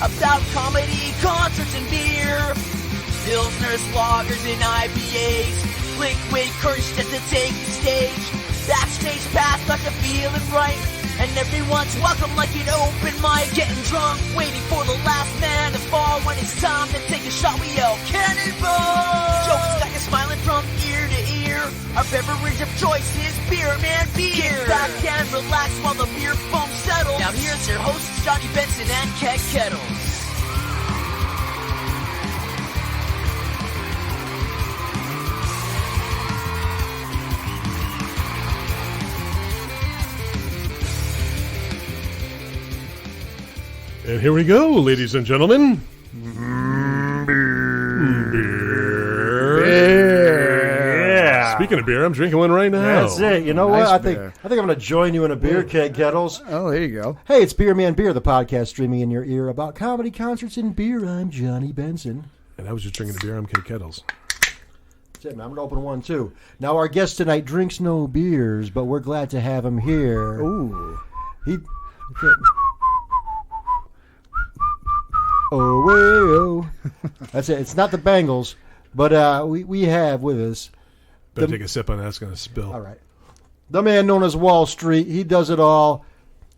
about comedy, concerts, and beer. Pilsners, lagers, and IPAs. Liquid courage just to take the stage. Backstage pass, got the feeling right. And everyone's welcome like an open mic. Getting drunk, waiting for the last man to fall. When it's time to take a shot, we yell, Cannonball! Jokes got you smiling from ear to ear. Our beverage of choice is beer, man, beer. Kick back and relax while the beer foam settles. Now here's your hosts, Johnny Benson and Keg Kettles. And here we go, ladies and gentlemen. Beer. Yeah. Speaking of beer, I'm drinking one right now. That's it. You know Nice what? beer. I think I'm going to join you in a beer keg, Kettles. Oh, there you go. Hey, it's Beer Man Beer, the podcast streaming in your ear about comedy, concerts, and beer. I'm Johnny Benson. And I was just drinking a beer. I'm Keg Kettles. That's it, man. I'm going to open one, too. Now, our guest tonight drinks no beers, but we're glad to have him here. Ooh. Oh, way-oh. That's it. It's not the Bengals, but we have with us. Better take a sip on that. It's going to spill. All right. The man known as Wallstreet. He does it all.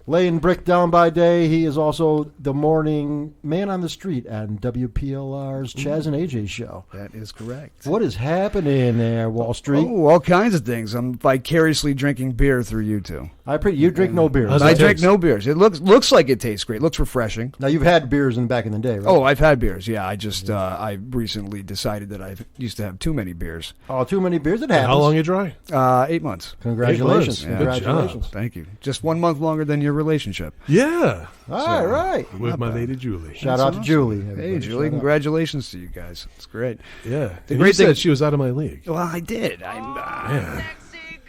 Laying brick down by day. He is also the morning man on the street on WPLR's Chaz and AJ show. That is correct. What is happening there, Wallstreet? Oh, all kinds of things. I'm vicariously drinking beer through you two. You drink no beers. I drink no beers. It looks like it tastes great. It looks refreshing. Now, you've had beers back in the day, right? Oh, I've had beers. Yeah, I just I recently decided that I used to have too many beers. Oh, too many beers? It happens. How long you dry? 8 months. Congratulations. 8 months. Yeah. Congratulations. Thank you. Just 1 month longer than your relationship. Yeah. All right. With my lady Julie. Shout out to Julie. Hey, everybody. Julie, Shout out. congratulations to you guys. It's great. Yeah. The And great you said thing- she was out of my league. Well, I did. Yeah.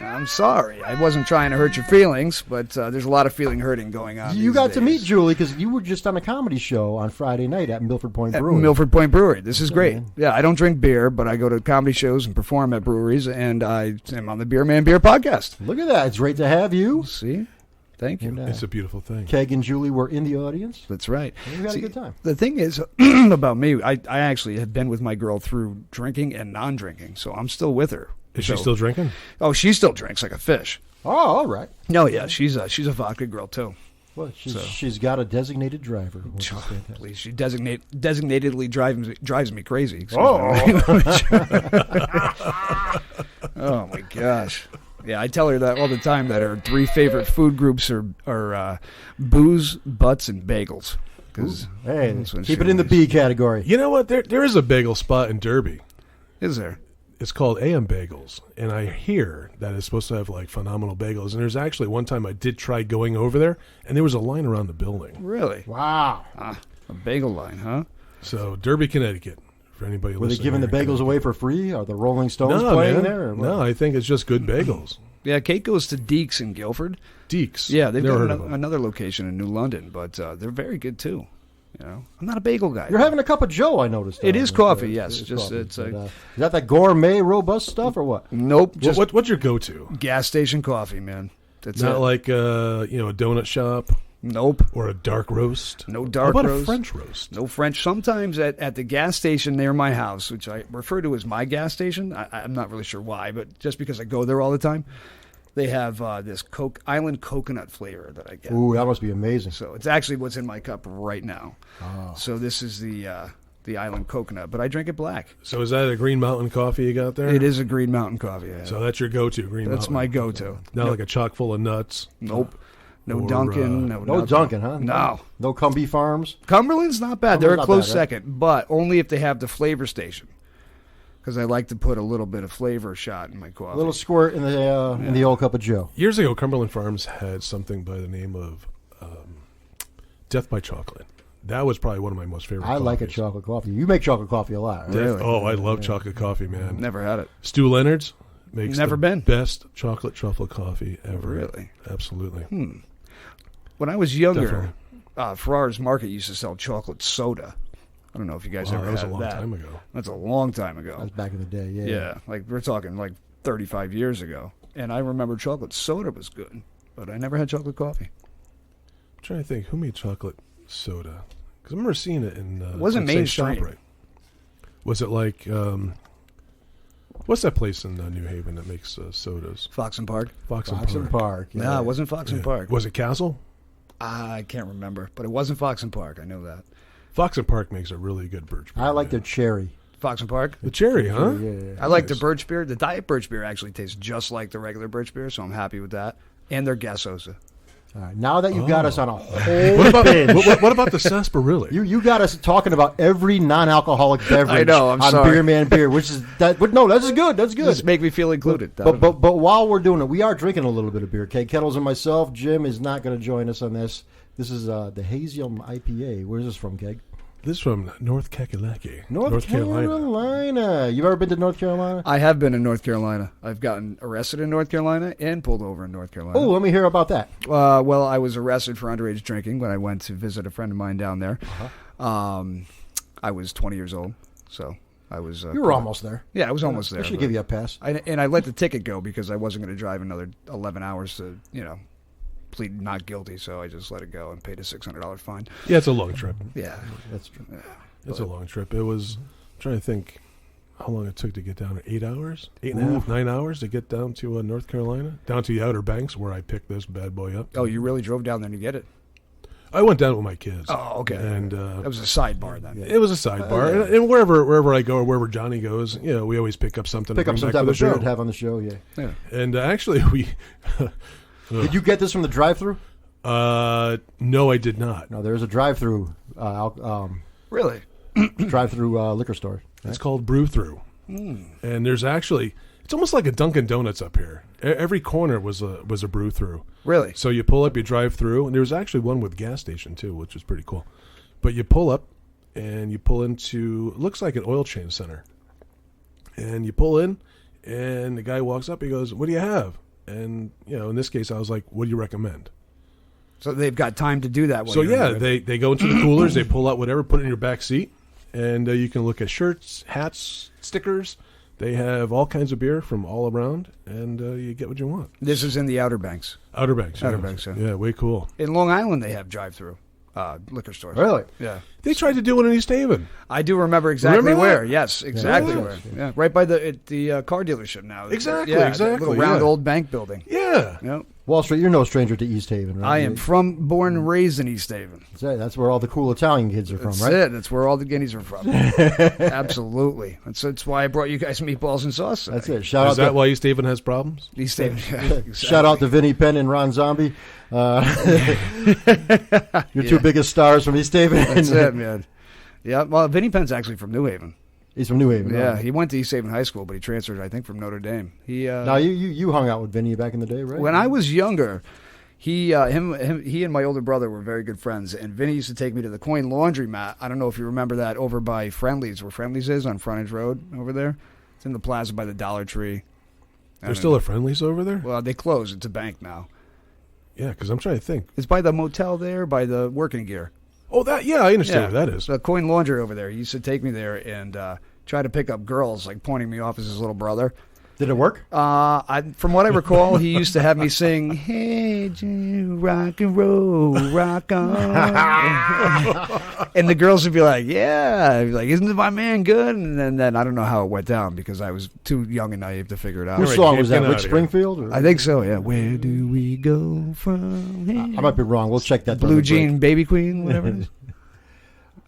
I'm sorry. I wasn't trying to hurt your feelings, but there's a lot of feeling hurting going on. You these got to days. meet Julie because you were just on a comedy show on Friday night at Milford Point At Brewing. Milford Point Brewery. This is great. man. Yeah, I don't drink beer, but I go to comedy shows and perform at breweries, and I am on the Beer Man Beer podcast. Look at that. It's great to have you. See? Thank you. And, It's a beautiful thing. Keg and Julie were in the audience. That's right. We had See, a good time. The thing is about me, I actually have been with my girl through drinking and non-drinking, so I'm still with her. Is she So- still drinking? Oh, she still drinks like a fish. Oh, all right. No, yeah, she's a vodka girl too. Well, she's got a designated driver. Which is fantastic. Please, she designatedly drives me crazy. Excuse Oh. me. Oh my gosh. Yeah, I tell her that all the time. That her 3 favorite food groups are booze, butts, and bagels. Hey, that's when keep she it in the always- B category. You know what? There is a bagel spot in Derby. Is there? It's called AM Bagels, and I hear that it's supposed to have like phenomenal bagels. And there's actually one time I did try going over there, and there was a line around the building. Really? Wow. A bagel line, huh? So Derby, Connecticut, for anybody Were they listening. giving the there, bagels away for free? Are the Rolling Stones No, playing man. there? Or what? No, I think it's just good bagels. Yeah, Kate goes to Deeks in Guildford. Deeks. Yeah, they've Never got heard of them. another location in New London, but they're very good too. You know, I'm not a bagel guy. You're having a cup of Joe, I noticed. It is coffee, yes. It's Just coffee. it's But, a is that the gourmet, robust stuff or what? nope. Just What's your go-to? gas station coffee, man. That's Not it. like a donut shop Nope. or a dark roast. No How dark about roast. a French roast? No French. Sometimes at the gas station near my house, which I refer to as my gas station, I'm not really sure why, but just because I go there all the time, they have this island coconut flavor that I get. Ooh, that must be amazing. So it's actually what's in my cup right now. Oh. So this is the island coconut, but I drink it black. So is that a Green Mountain coffee you got there? It is a Green Mountain coffee. Yeah. So that's your go-to, Green Mountain. That's my go-to. Not like a chock full of nuts. Nope. No Or, Dunkin'. No nothing. Dunkin', huh? No. No Cumbie Farms? Cumberland's not bad. They're a Cumberland's not close bad, right? second, but only if they have the flavor station. Because I like to put a little bit of flavor shot in my coffee. A little squirt in the old cup of Joe. Years ago, Cumberland Farms had something by the name of Death by Chocolate. That was probably one of my most favorite I like a coffees. chocolate coffee. You make chocolate coffee a lot, right? Really? Oh, I love chocolate coffee, man. Never had it. Stu Leonard's makes Never the been. best chocolate truffle coffee ever. Really? Absolutely. When I was younger, Definitely. Ferrara's Market used to sell chocolate soda. I don't know if you guys Wow, ever that was had a long that. time ago. That's a long time ago. That's back in the day, yeah. Yeah, like we're talking like 35 years ago. And I remember chocolate soda was good, but I never had chocolate coffee. I'm trying to think, who made chocolate soda? Because I remember seeing it in. It wasn't like, say, mainstream. ShopRite. Was it like? What's that place in New Haven that makes sodas? Fox and Park. Fox and Park. Yeah. No, it wasn't Fox and Park. Was it Castle? I can't remember, but it wasn't Fox and Park. I know that. Fox and Park makes a really good birch beer. I like their cherry. Fox and Park. The cherry, huh? Yeah. I like the birch beer. The diet birch beer actually tastes just like the regular birch beer, so I'm happy with that. And their gasosa. All right, now that you've got us on a whole What binge, what about the sarsaparilla? you got us talking about every non-alcoholic beverage I know, I'm on sorry. Beer Man Beer, which is that. But no, that's good. That's good. Just make me feel included. But while we're doing it, we are drinking a little bit of beer. Keg Kettles and myself. Jim is not going to join us on this. This is the Hazium IPA. Where's this from, Keg? This is from North Kakalaki, North Carolina. You've ever been to North Carolina? I have been in North Carolina. I've gotten arrested in North Carolina and pulled over in North Carolina. Oh, let me hear about that. Well, I was arrested for underage drinking when I went to visit a friend of mine down there. I was 20 years old, so I was. You were almost there. Yeah, I was almost there. I should give you a pass. I let the ticket go because I wasn't going to drive another 11 hours to, plead not guilty. So I just let it go and paid a $600 fine. Yeah, it's a long trip. Yeah, That's true. It's a long trip. It was. I'm trying to think how long it took to get down. 8 hours, 8.5, 9 hours to get down to North Carolina, down to the Outer Banks where I picked this bad boy up. Oh, you really drove down there to get it? I went down with my kids. Oh, okay. And that was a sidebar then. it was a sidebar, and wherever I go or wherever Johnny goes, we always pick up something. Pick to up bring some back type for the of beer show. to have on the show, yeah. Yeah. And actually, we. Did you get this from the drive-thru? No, I did not. No, there's a drive-thru, Really? drive-thru liquor store. It's called Brew Through, and there's actually it's almost like a Dunkin' Donuts up here. Every corner was a Brew Through. Really? So you pull up, you drive through, and there's actually one with gas station too, which is pretty cool. But you pull up, and you pull into it looks like an oil change center, and you pull in, and the guy walks up. He goes, "What do you have?" And in this case, I was like, "What do you recommend?" So they've got time to do that. So yeah, they go into the coolers, they pull out whatever, put it in your back seat, and you can look at shirts, hats, stickers. They have all kinds of beer from all around, and you get what you want. This is in the Outer Banks. Outer Banks. Outer Banks, yeah. Yeah, way cool. In Long Island, they have drive-through liquor stores. Really? Yeah. They tried to do it in East Haven. I do remember exactly Remember where. that? Yes, exactly Yeah. where. Yeah, right by the car dealership now. Exactly, Yeah, that exactly, little round yeah. old bank building. Yeah. Yep. Wallstreet, you're no stranger to East Haven, right? I am born and raised in East Haven. That's where all the cool Italian kids are from, That's right? it. That's where all the guineas are from. Absolutely. That's why I brought you guys meatballs and sauce today. That's it. Shout Is out that to why East Haven has problems? East Haven. Yeah, exactly. Shout out to Vinny Penn and Ron Zombie. Your two biggest stars from East Haven. That's it, man. Yeah. Well, Vinny Penn's actually from New Haven. He's from New Haven. Yeah, right? he went to East Haven High School, but he transferred, I think, from Notre Dame. Now you hung out with Vinny back in the day, right? When I was younger, he and my older brother were very good friends, and Vinny used to take me to the Coin Laundromat. I don't know if you remember that over by Friendly's, where Friendly's is on Frontage Road over there. It's in the plaza by the Dollar Tree. There's still a Friendly's over there? Well, they closed. It's a bank now. Yeah, because I'm trying to think. It's by the motel there, by the working gear. Oh, I understand what that is. The Coin Laundry over there. He used to take me there and try to pick up girls, like pointing me off as his little brother. Did it work? From what I recall, he used to have me sing, "Hey, Jim, rock and roll, rock on." And the girls would be like, "Yeah." I'd be like, "Isn't my man good?" And then I don't know how it went down because I was too young and naive to figure it out. Whose right, song get- was that? get Rick out of here. Springfield? Or? I think so, yeah. Where do we go from here? I might be wrong. We'll check that. Blue on the Jean break. Baby Queen, whatever it is.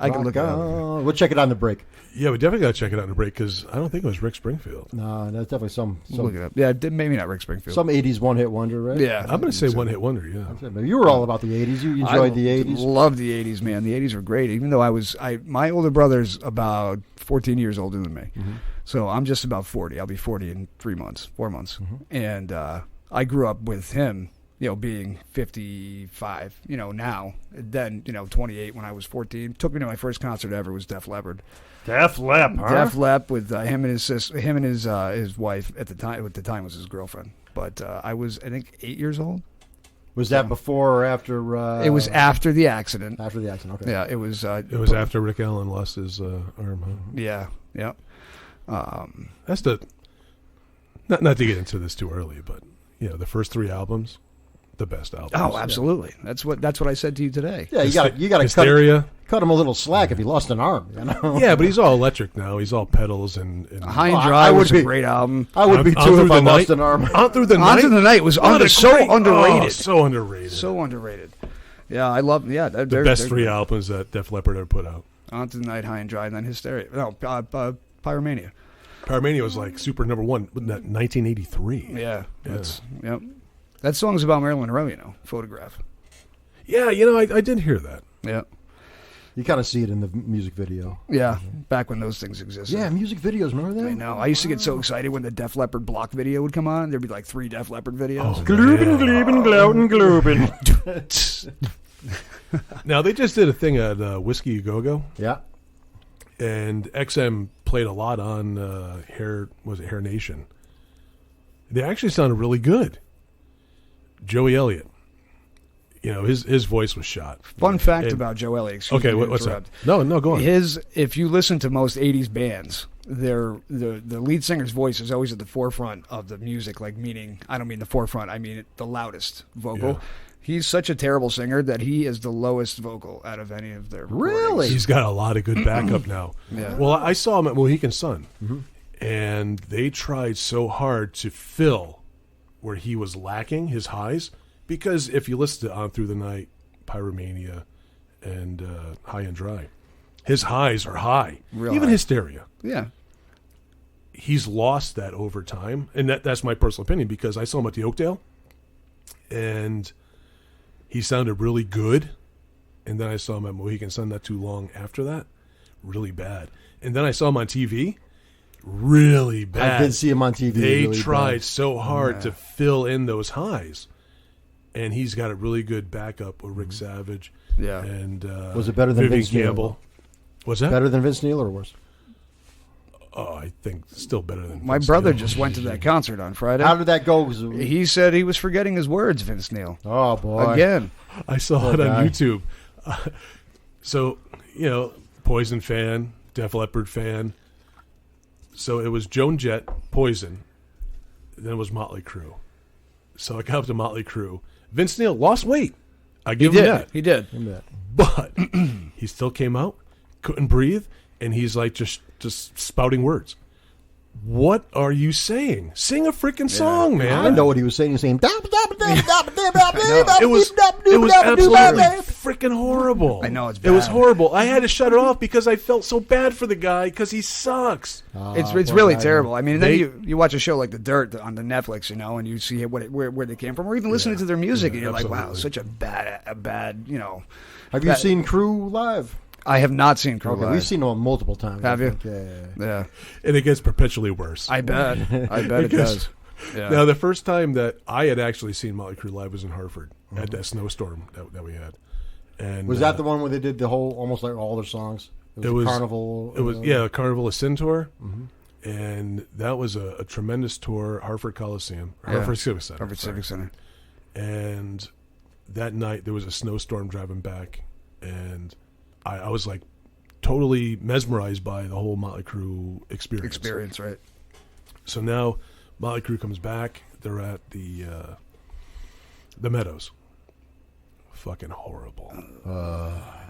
I can Rock look it up. on. We'll check it on the break. Yeah, we definitely got to check it out in the break because I don't think it was Rick Springfield. No, that's definitely some Look it up. Yeah, maybe not Rick Springfield. 80s one-hit wonder, right? Yeah. I'm going to say one hit wonder, yeah. You were all about the 80s. You enjoyed the 80s. Love the 80s, man. The 80s were great. Even though my older brother's about 14 years older than me. Mm-hmm. So I'm just about 40. I'll be 40 in 4 months. Mm-hmm. And I grew up with him, being 55, now. Then, 28 when I was 14. Took me to my first concert ever was Def Leppard. Def Leppard, huh? Def Lepp with him and his wife at the time was his girlfriend. But I was, I think, 8 years old. Was that before or after? It was after the accident. After the accident, okay. Yeah, it was. It was after Rick Allen lost his arm, huh? Yeah, yeah. That's not to get into this too early, but the first 3 albums, the best albums. Oh, absolutely. That's what I said to you today. Yeah, you got to Hysteria. cut him a little slack if he lost an arm. You know? Yeah, but he's all electric now. He's all pedals and High and I Dry would was a be- great album. I would be On too Through if the I lost Night. an arm. On Through the On Night. Through the Night was What a so great- underrated. Oh, so underrated. So underrated. Yeah, I love. Yeah, the best three albums that Def Leppard ever put out. On Through the Night, High and Dry, and then Hysteria. No, Pyromania. Pyromania was like super number one, wasn't that 1983? Yeah, yep. That song's about Marilyn Monroe, you know. Photograph. Yeah, you know, I did hear that. Yeah. You kind of see it in the music video. Yeah, back when those things existed. Yeah, music videos. Remember that? I know. I used to get so excited when the Def Leppard block video would come on. There'd be like 3 Def Leppard videos. Oh, Glooben, glooben, glouten, glooben. Now, they just did a thing at Whiskey A Go Go, Yeah. and XM played a lot on Hair Nation. They actually sounded really good. Joey Elliott. You know, his voice was shot. Fun fact And- about Joe Elliott. excuse Okay, me to what's that? interrupt. No, go on. If you listen to most 80s bands, the lead singer's voice is always at the forefront of the music, like meaning, I don't mean the forefront, I mean the loudest vocal. Yeah. He's such a terrible singer that he is the lowest vocal out of any of their recordings. Really? He's got a lot of good backup now. Yeah. Well, I saw him at Mohegan Sun, and they tried so hard to fill where he was lacking his highs, because if you listen to On Through the Night, Pyromania, and High and Dry, his highs are high. Real Even high. Hysteria. Yeah. He's lost that over time, and that's my personal opinion, because I saw him at the Oakdale, and he sounded really good, and then I saw him at Mohegan Sun not too long after that, really bad, and then I saw him on TV, really bad. I did see him on TV. They really tried bad. so hard to fill in those highs, and he's got a really good backup with Rick Savage. Yeah. And Was it better than Vivian Vince Neil? Campbell? What's that? Better than Vince Neil or worse? Oh, I think still better than My Vince brother Neil. just went to that concert on Friday. How did that go? He said he was forgetting his words, Vince Neil. Oh boy! Again. I saw Poor it on guy. YouTube. So, you know, Poison fan, Def Leppard fan. So it was Joan Jett, Poison. Then it was Motley Crue. So I got up to Motley Crue. Vince Neil lost weight. I He give him did. that. He did. But he still came out, couldn't breathe, and he's like just spouting words. What are you saying? Sing a freaking song, man. I know what he was saying. He was saying, It was absolutely freaking horrible. I know, it's It was bad. horrible. I had to shut it off because I felt so bad for the guy because he sucks. It's poor really guy. terrible. I mean, then They- you watch a show like The Dirt on the Netflix, you know, and you see where they came from, or even listening to their music, and you're like, wow, absolutely. such a bad, you know. Have you seen Crew live? I have not seen Crew Okay, Live. we've seen them multiple times. Have I you? think. Yeah. Yeah, And it gets perpetually worse. I bet. I bet it Because- does. Yeah. Now, the first time that I had actually seen Motley Crue live was in Hartford at that snowstorm that we had. And Was that the one where they did the whole, almost like all their songs? It was Carnival. It was Carnival of Sin tour, and that was a tremendous tour. Hartford Coliseum, Hartford Civic Center, Harvard sorry. Civic Center. And that night there was a snowstorm driving back, and I was like totally mesmerized by the whole Motley Crue experience. Right. So now Motley Crue comes back. They're at the Meadows. Fucking horrible.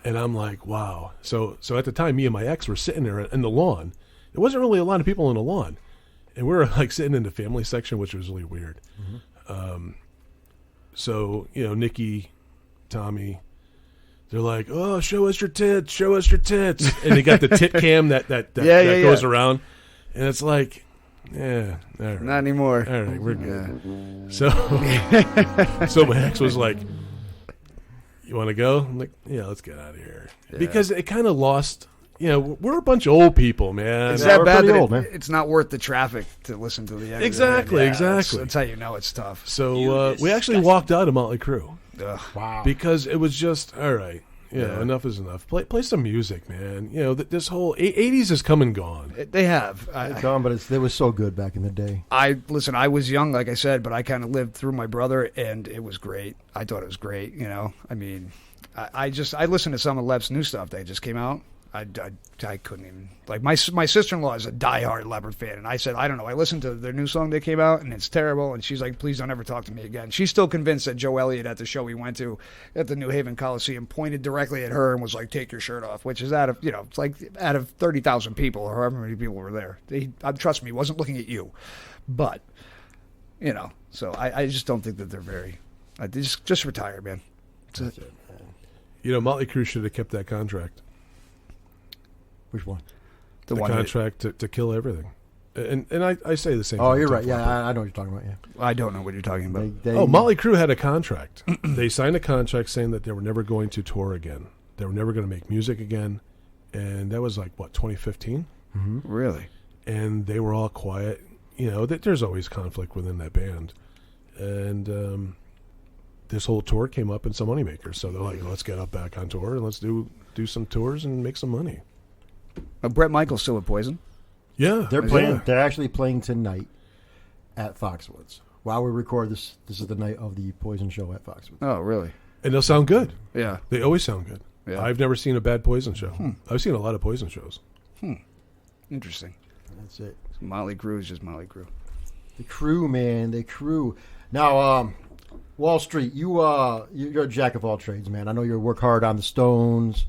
And I'm like, wow. So at the time, me and my ex were sitting there in the lawn. There wasn't really a lot of people in the lawn, and we were like sitting in the family section, which was really weird. So you know, Nikki, Tommy, they're like, "Oh, show us your tits, show us your tits," and they got the tit cam that goes around, and it's like, yeah, all right. Not anymore. All right, we're good. Yeah. So my ex was like, "You want to go?" I'm like, "Yeah, let's get out of here," because it kind of lost. You know, we're a bunch of old people, man. It's Yeah, that we're bad pretty that old, man. it's not worth the traffic to listen to the end. Exactly, Yeah, exactly. That's how you know it's tough. So we actually walked out of Motley Crue Ugh. Wow. because it was just all right. You know, Yeah. enough is enough. Play some music, man. You know, this whole '80s has come and gone. They have. It's gone, but it was so good back in the day. I was young, like I said, but I kind of lived through my brother, and it was great. I thought it was great. You know, I mean, I listened to some of Lev's new stuff that just came out. I couldn't even, like, my sister-in-law is a diehard Leopard fan, and I said, I don't know, I listened to their new song that came out, and it's terrible, and she's like, please don't ever talk to me again. She's still convinced that Joe Elliott at the show we went to at the New Haven Coliseum pointed directly at her and was like, take your shirt off, which is out of, it's like out of 30,000 people, or however many people were there. Trust me, he wasn't looking at you. But, so I just don't think that they're very, just retire, man. That's it. Motley Crue should have kept that contract. Which one? The contract to kill everything. And I say the same thing. Oh, you're right. Yeah, I know what you're talking about. Yeah. I don't know what you're talking about. Motley Crue had a contract. They signed a contract saying that they were never going to tour again. They were never going to make music again. And that was like, 2015? Mm-hmm. Really? And they were all quiet. There's always conflict within that band. And this whole tour came up in some moneymaker. So they're like, let's get up back on tour and let's do some tours and make some money. Bret Michaels still with Poison? Yeah. They're playing. Yeah. They're actually playing tonight at Foxwoods. While we record this is the night of the Poison show at Foxwoods. Oh, really? And they'll sound good. Yeah. They always sound good. Yeah. I've never seen a bad Poison show. I've seen a lot of Poison shows. Interesting. That's it. Motley Crue is just Motley Crue. The Crew, man. The Crew. Now, Wallstreet, you're a jack of all trades, man. I know you work hard on the Stones,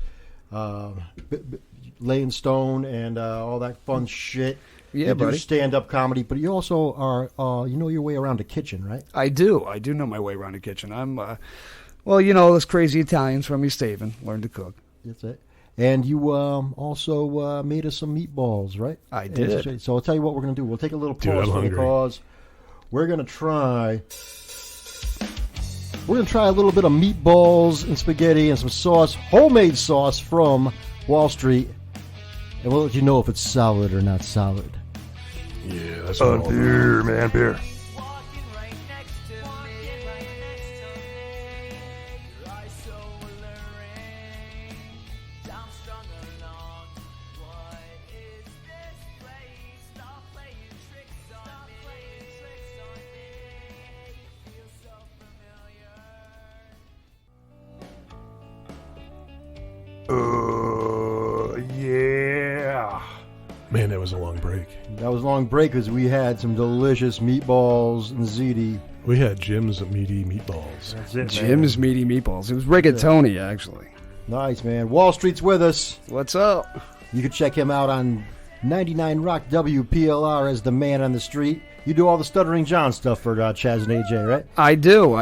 laying stone and all that fun shit. Yeah, you buddy. do stand-up comedy, but you also are, you know your way around the kitchen, right? I do know my way around the kitchen. I'm, those crazy Italians from East Haven learned to cook. That's it. And you also made us some meatballs, right? I did. So I'll tell you what we're going to do. We'll take a little pause because we're going to try... We're going to try a little bit of meatballs and spaghetti and some sauce, homemade sauce from Wallstreet. And we'll let you know if it's solid or not solid. Yeah, that's what beer, man, beer. Yeah. Man, that was a long break. That was a long break because we had some delicious meatballs and ziti. We had Jim's meaty meatballs. That's it, Jim's meaty meatballs. It was rigatoni, actually. Nice, man. Wallstreet's with us. What's up? You can check him out on 99 Rock WPLR as the man on the street. You do all the Stuttering John stuff for Chaz and AJ, right? I do.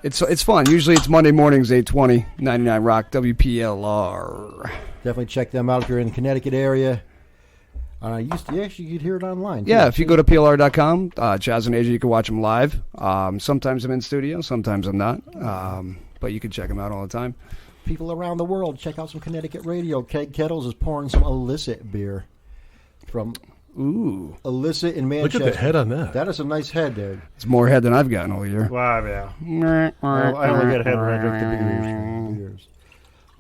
It's fun. Usually it's Monday mornings, 8:20, 99 Rock WPLR. Definitely check them out if you're in the Connecticut area. You could hear it online. Yeah, if you go to PLR.com, Chaz and AJ, you can watch them live. Sometimes I'm in studio, sometimes I'm not. But you can check them out all the time. People around the world, check out some Connecticut radio. Keg Kettles is pouring some illicit beer from illicit in Manchester. Look at the head on that. That is a nice head, dude. It's more head than I've gotten all year. Wow, yeah. I only get a head when I drink the beers.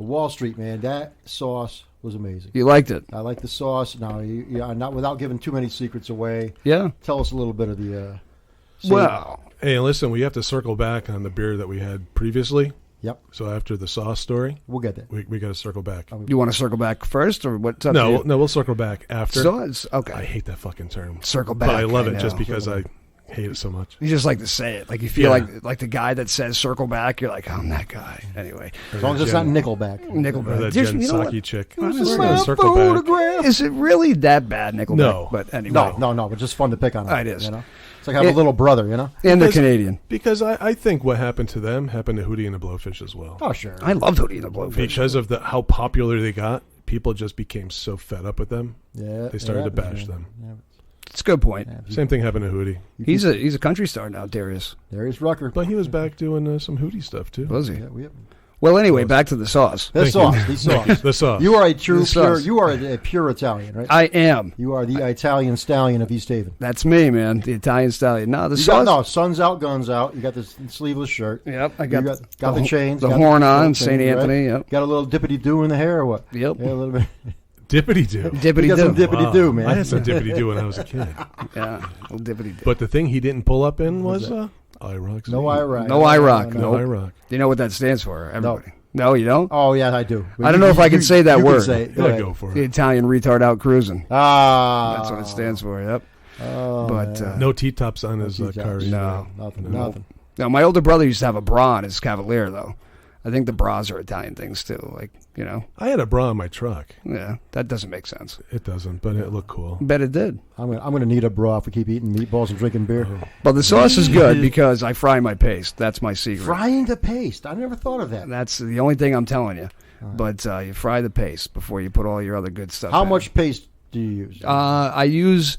Wallstreet, man, that sauce was amazing. You liked it? I like the sauce. Now, not without giving too many secrets away. Yeah. Tell us a little bit of the. Well, hey, listen, we have to circle back on the beer that we had previously. Yep. So after the sauce story, we'll get that. We got to circle back. You want to circle back first, or what's up? No, we'll circle back after. Sauce? Okay. I hate that fucking term. Circle back. But I love it just because I hate it so much. You just like to say it. Like you feel like the guy that says circle back, you're like, I'm that guy. Anyway. As long as it's not Nickelback. Or that Jen Psaki chick. We're gonna circle back. Is it really that bad, Nickelback? No. But anyway. No, but just fun to pick on them. It is. You know? It's like I have a little brother, you know? And they're Canadian. Because I think what happened to them happened to Hootie and the Blowfish as well. Oh, sure. I loved Hootie and the Blowfish. Because of how popular they got, people just became so fed up with them. Yeah. They started to bash them. Yeah. It's a good point. Yeah, Same thing happened to Hootie. He's a country star now, Darius. Darius Rucker. But he was back doing some Hootie stuff, too. Was he? Yeah, well, anyway, back to the sauce. The sauce. The sauce. You are a pure Italian, right? I am. You are the Italian stallion of East Haven. That's me, man. The Italian stallion. No, the sauce. Sun's out, guns out. You got the sleeveless shirt. Yep, I got the chains. The horn on, St. Anthony. Right? Yep. Got a little dippity-doo in the hair or what? Yep. Yeah, a little bit. Dippity-doo. You got some dippity-doo, man. I had some dippity-doo when I was a kid. Yeah, a little dippity-doo. But the thing he didn't pull up in was IROC. No IROC. No IROC. No IROC. Do you know what that stands for, everybody? No, you don't? Oh, yeah, I do. I don't know if I can say that you word. Can say it. Yeah, go for The it. Italian retard out cruising. Ah. That's what it stands for, yep. Oh, But man. No T-tops on his T-tops. car. No. Nothing. Now, my older brother used to have a bra on his Cavalier, though. I think the bras are Italian things, too. Like, you know. I had a bra in my truck. Yeah, that doesn't make sense. It doesn't, but it looked cool. Bet it did. I'm gonna need a bra if we keep eating meatballs and drinking beer. But the sauce is good because I fry my paste. That's my secret. Frying the paste. I never thought of that. That's the only thing I'm telling you. But you fry the paste before you put all your other good stuff How in. much paste do you use? I use,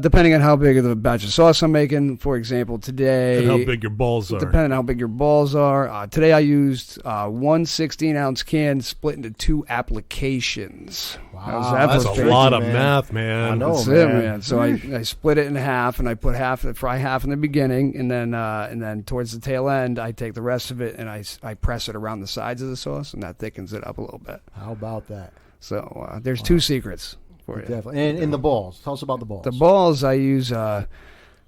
depending on how big of the batch of sauce I'm making. For example, today... And how big your balls are. Depending on how big your balls are. Today I used one 16-ounce can split into 2 applications. How's that That's for a fancy, lot of man? math, man. I know. That's it, man. So I split it in half, and I put fry half in the beginning, and then towards the tail end, I take the rest of it and I press it around the sides of the sauce, and that thickens it up a little bit. How about that? So there's 2 secrets for you. Definitely. And in the balls. Tell us about the balls. The balls I use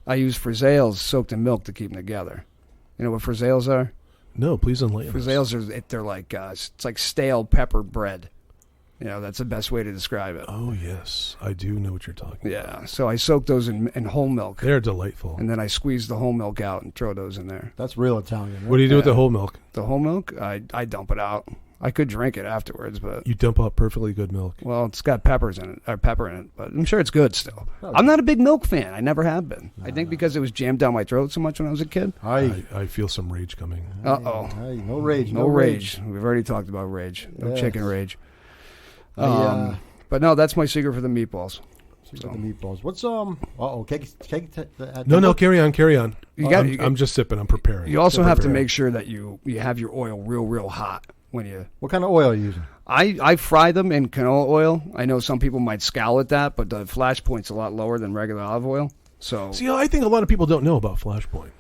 frizzales soaked in milk to keep them together. You know what frizzales are? No, please enlighten us. Frizzales they're like it's like stale pepper bread. You know, that's the best way to describe it. Oh, yes. I do know what you're talking about. Yeah. So I soak those in whole milk. They're delightful. And then I squeeze the whole milk out and throw those in there. That's real Italian. Right? What do you do with the whole milk? The whole milk, I dump it out. I could drink it afterwards, but You dump out perfectly good milk. well, it's got pepper in it, but I'm sure it's good still. I'm not a big milk fan. I never have been. I think because it was jammed down my throat so much when I was a kid. I feel some rage coming. Uh-oh. Hey, no rage. No rage. We've already talked about rage. No Yes. chicken rage. Yeah. But no, that's my secret for the meatballs. The meatballs. What's cake? No, carry on. You got- I'm just sipping. I'm preparing. You also have to make sure that you have your oil real hot when you. What kind of oil are you using? I fry them in canola oil. I know some people might scowl at that, but the flash point's a lot lower than regular olive oil. So See, I think a lot of people don't know about Flashpoint.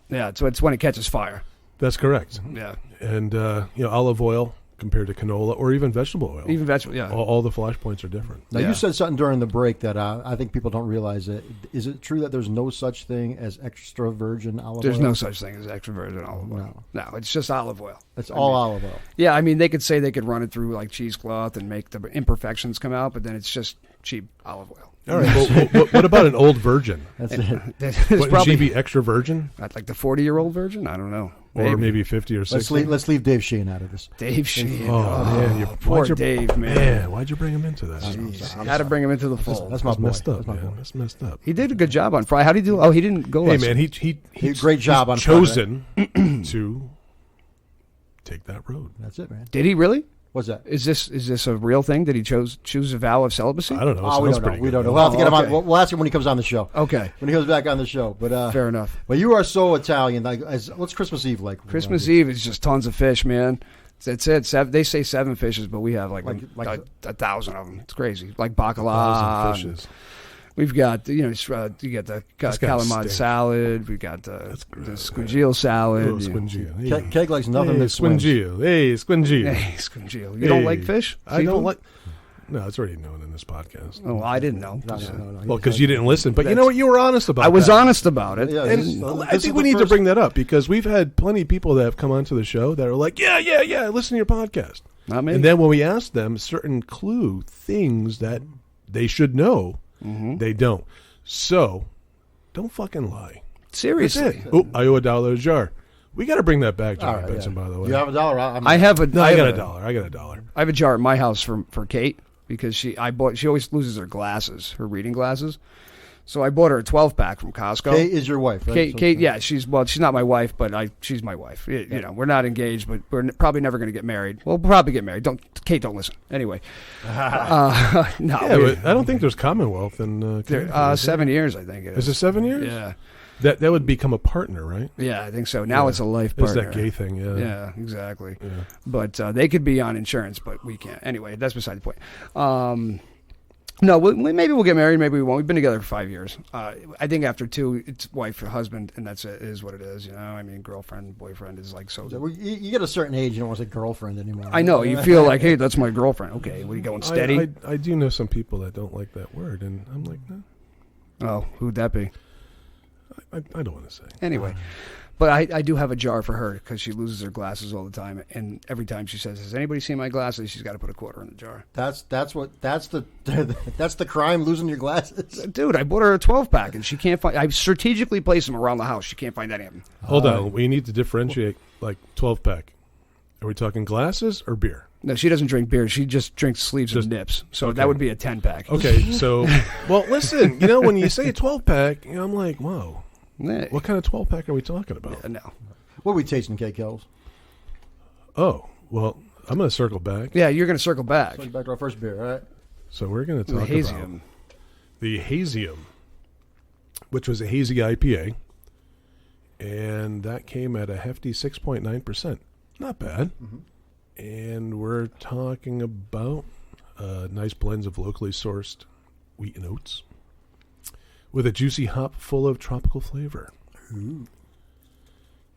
yeah, so it's when it catches fire. That's correct. Yeah, And olive oil compared to canola or even vegetable oil. even vegetable. Yeah, All the flash points are different. Now, Yeah. you said something during the break that I think people don't realize. It. Is it true that there's no such thing as extra virgin olive there's oil? no such thing as extra virgin olive oil. No, it's just olive oil. It's all olive oil. Yeah, I mean they could say they could run it through like cheesecloth and make the imperfections come out, but then it's just cheap olive oil. All right. Well, what about an old virgin? That's it. It's Wouldn't probably she be extra virgin? like the 40-year-old virgin. I don't know. Or maybe 50 or 60? Let's leave Dave Sheehan out of this. Dave Sheehan. Oh, man. Poor Dave, man. Why'd you bring him into that? Jeez, had to bring him into the fold. That's my boy. messed up, That's my man. boy. That's messed up. He did a good job on Friday. How did he do? Oh, he didn't go. Hey, last man, week. He great job he's on chosen to take that road. That's it, man. Did he really? What's that? Is this a real thing? Did he choose a vow of celibacy? I don't know. Oh, we Sounds don't know. pretty We good, don't know. though. We'll have to get him on. okay. We'll ask him when he comes on the show. Okay, When he comes back on the show. But fair enough. But you are so Italian. Like, what's Christmas Eve like? Christmas Eve is just tons of fish, man. That's it. They say 7 fishes, but we have like 1,000 of them. It's crazy. Like bacala. 1,000 fishes. We've got you get the gotta calamari stink. salad. We got the gross. squingio salad. Oh, squingio. Keg likes nothing Hey, that swims. squingio. Hey, squingio. Hey, squingio. You don't like fish? I don't Seafood? like. No, it's already known in this podcast. Oh, I didn't know. No. Well, because you didn't listen. But you know what? You were honest about I was that. honest about it. Yeah, And this I is think the we need to first- bring that up because we've had plenty of people that have come onto the show that are like, yeah, listen to your podcast. Not me. And then when we ask them certain things that they should know, they don't. So, don't fucking lie. That's Seriously. it. Oh, I owe $1 a jar. We got to bring that back, All Johnny right, Benson, yeah. by the way. You have $1? I have a. No, I got $1. I got $1. I have a jar at my house for Kate because she always loses her glasses, her reading glasses. So I bought her a 12-pack from Costco. Kate is your wife, right? Kate, yeah, she's not my wife, but she's my wife. You know, we're not engaged, but we're probably never going to get married. We'll probably get married. Kate, don't listen. Anyway, no, Yeah, but I don't think there's Commonwealth in Canada, is there? 7 years, I think it is. Is it 7 years? Yeah, That would become a partner, right? yeah, I think so. Now Yeah. it's a life It's partner. that gay thing, yeah. Yeah, exactly. Yeah. But they could be on insurance, but we can't. Anyway, that's beside the point. No, maybe we'll get married. Maybe we won't. We've been together for 5 years. I think after 2, it's wife or husband, and that's it. Is what it is. You know, I mean, girlfriend, boyfriend is like so. You get a certain age, you don't want to say girlfriend anymore. I know. You feel like, hey, that's my girlfriend. Okay, what are you going steady? I do know some people that don't like that word, and I'm like, no, Oh, who'd that be? I don't want to say. Anyway, But I do have a jar for her because she loses her glasses all the time, and every time she says, "Has anybody seen my glasses?" She's got to put a quarter in the jar. That's the crime, losing your glasses. Dude, I bought her a 12-pack, and she can't find. I strategically place them around the house. She can't find any of them. Hold on. We need to differentiate, like 12-pack. Are we talking glasses or beer? No, she doesn't drink beer. She just drinks sleeves and nips. So okay. that would be a 10-pack. Okay, so, well, listen, when you say a 12-pack, I'm like, whoa. What kind of 12-pack are we talking about? No. What are we tasting, K-Kells? Oh, well, I'm going to circle back. Yeah, you're going to circle back. So back to our first beer, all right? So we're going to The talk Hazium. about the Hazium, which was a hazy IPA, and that came at a hefty 6.9%. Not bad. Mm-hmm. And we're talking about nice blends of locally sourced wheat and oats with a juicy hop full of tropical flavor. Ooh.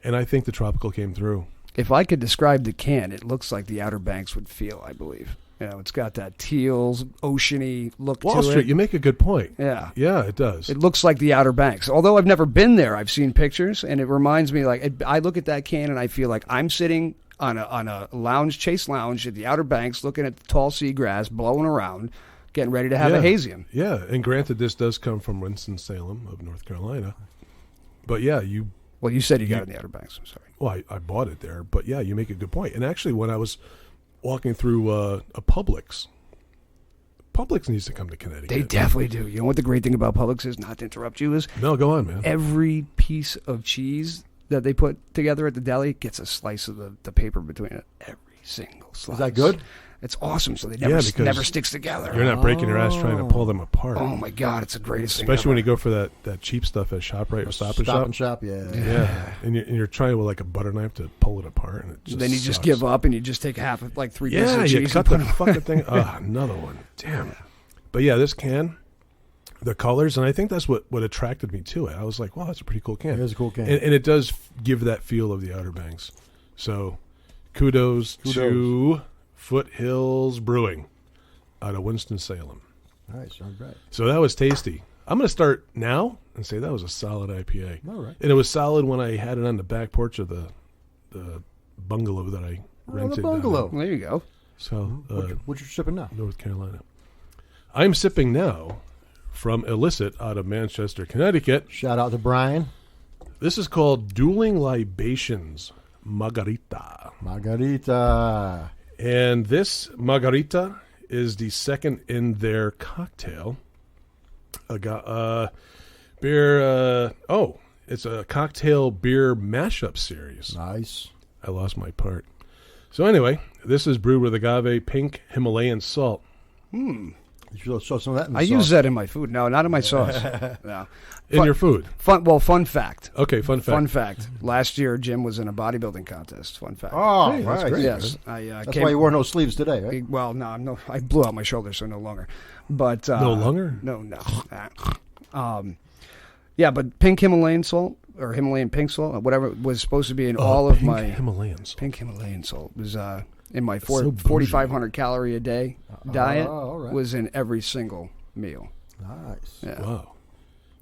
And I think the tropical came through. If I could describe the can, it looks like the Outer Banks would feel, I believe. It's got that teal, oceany look to it. Wallstreet, you make a good point. Yeah. Yeah, it does. It looks like the Outer Banks. Although I've never been there, I've seen pictures, and it reminds me, I look at that can and I feel like I'm sitting on a chase lounge at the Outer Banks, looking at the tall seagrass blowing around, getting ready to have a Hazium. Yeah, and granted, this does come from Winston-Salem of North Carolina. But yeah, Well, you said you got it in the Outer Banks. I'm sorry. Well, I bought it there. But yeah, you make a good point. And actually, when I was walking through a Publix needs to come to Connecticut. They definitely do. You know what the great thing about Publix is, not to interrupt you, is no, go on, man. Every piece of cheese that they put together at the deli gets a slice of the paper between it. Every single slice. Is that good? It's awesome. So they never sticks together. You're not breaking your ass trying to pull them apart. Oh my God, it's the greatest thing. Especially when you go for that cheap stuff at ShopRite or Stop and Shop. Stop and Shop, yeah. Yeah, and you're trying with like a butter knife to pull it apart, and it just then you sucks. just give up and you just take half of 3 pieces of cheese. Yeah, you cut and the fucking thing. Another one. Damn. Yeah. But yeah, this can, the colors, and I think that's what attracted me to it. I was like, wow, that's a pretty cool can. It is a cool can. And it does give that feel of the Outer Banks. So kudos. To Foothills Brewing out of Winston-Salem. Nice, all right. So that was tasty. I'm going to start now and say that was a solid IPA. All right. And it was solid when I had it on the back porch of the bungalow that I rented. The bungalow. There you go. So, what you sipping now? North Carolina. I'm sipping now from Illicit out of Manchester, Connecticut. Shout out to Brian. This is called Dueling Libations Margarita. Margarita. And this Margarita is the second in their cocktail. Beer. It's a cocktail beer mashup series. Nice. I lost my part. So anyway, this is brewed with agave, pink Himalayan salt. You should show some of that in the I sauce. use that in my food. No, not in my sauce. No. In your food. Fun fact. Okay, fun fact. Fun fact. Last year, Jim was in a bodybuilding contest. Fun fact. Oh, Hey, that's right. great. Yes. That's why you wore no sleeves today, right? Well, no, I blew out my shoulder, so no longer. But No longer? No. Yeah, but pink Himalayan salt or Himalayan pink salt, or whatever, was supposed to be in all of my Himalayan salt. Pink Himalayan salt was in my so bougie. 4,500 calorie a day diet. all right. Was in every single meal. Nice. Yeah. Wow.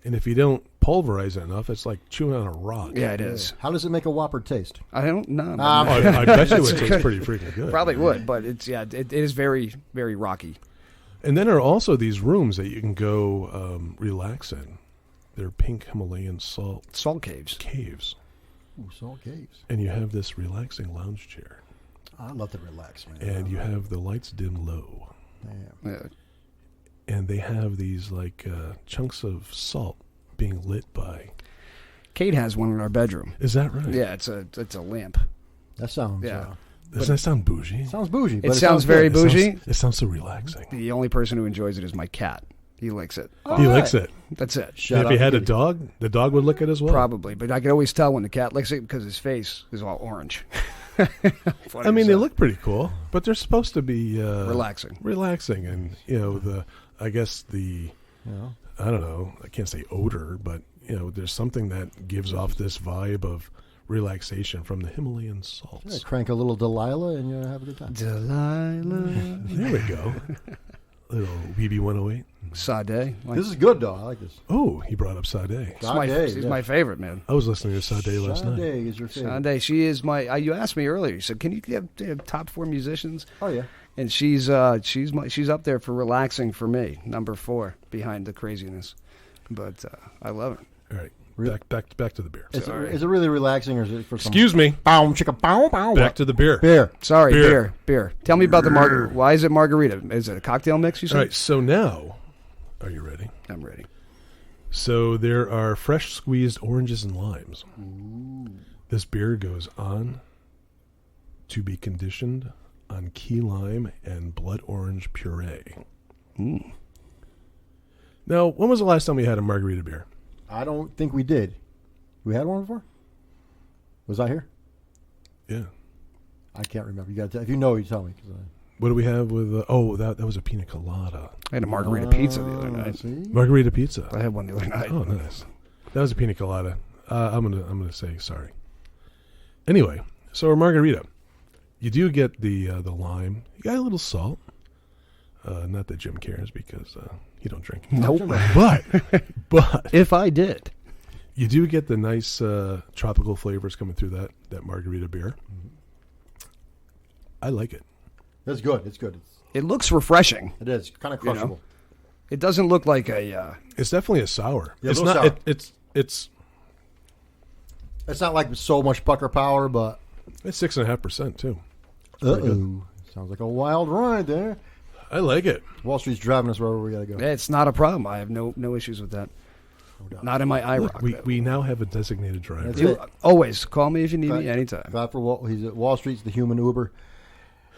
And if you don't pulverize it enough, it's like chewing on a rock. Yeah, it is. How does it make a Whopper taste? I don't know. I bet you it tastes pretty freaking good. Probably would, but it is very, very rocky. And then there are also these rooms that you can go relax in. They're pink Himalayan salt caves. Ooh, salt caves. And you have this relaxing lounge chair. I love to relax, man. And you have the lights dim low. Damn. Yeah. And they have these like chunks of salt being lit by. Kate has one in our bedroom. Is that right? Yeah, it's a lamp. That sounds. Yeah. Doesn't that sound bougie? Sounds bougie. But It sounds very good. bougie. It sounds so relaxing. The only person who enjoys it is my cat. He licks it. He licks it. That's it. Shout And if out you had to a dog, the dog would lick it as well. Probably, but I can always tell when the cat licks it because his face is all orange. I mean, they look pretty cool, but they're supposed to be relaxing. Relaxing, and I guess You know? I don't know. I can't say odor, but there's something that gives off this vibe of relaxation from the Himalayan salts. Yeah, crank a little Delilah and you have a good time. Delilah. There we go. Little BB-108. Sade. This is good, though. I like this. Oh, he brought up Sade. She's my favorite, man. I was listening to Sade last night. Sade is your favorite. Sade, she is my. You asked me earlier. You said, "Can you have top 4 musicians?" Oh yeah. And she's up there for relaxing for me, number 4 behind the craziness. But I love it. All right, back to the beer. Is it really relaxing, or is it for some? Excuse me. Bow, chicka, bow, bow. Back to the beer. Beer. Sorry, Beer. beer. Tell me about the margarita. Why is it margarita? Is it a cocktail mix? You said. All right, so now, are you ready? I'm ready. So there are fresh squeezed oranges and limes. This beer goes on to be conditioned on key lime and blood orange puree. Now, when was the last time we had a margarita beer? I don't think we did. We had one before? Was I here? Yeah. I can't remember. You got if you know, you tell me. What do we have with? That was a pina colada. I had a margarita pizza the other night. See? Margarita pizza. I had one the other night. Oh, nice. That was a pina colada. I'm gonna say sorry. Anyway, so a margarita, you do get the lime. You got a little salt. Not that Jim cares because he don't drink. Nope. But If I did. you do get the nice tropical flavors coming through that margarita beer. I like it. It's good. It's good. It looks refreshing. It is kind of crushable. It doesn't look like a. It's definitely a sour. Yeah, it's a little not. sour. It's It's not like so much pucker power, but 6.5% too. uh oh, sounds like a wild ride there. I like it. Wall Street's driving us wherever we gotta go. It's not a problem. I have no issues with that. Not in my IROC. Look, we now have a designated driver. That's You it. always call me if you need Right. me anytime. God for Wall. He's at Wall Street's the human Uber.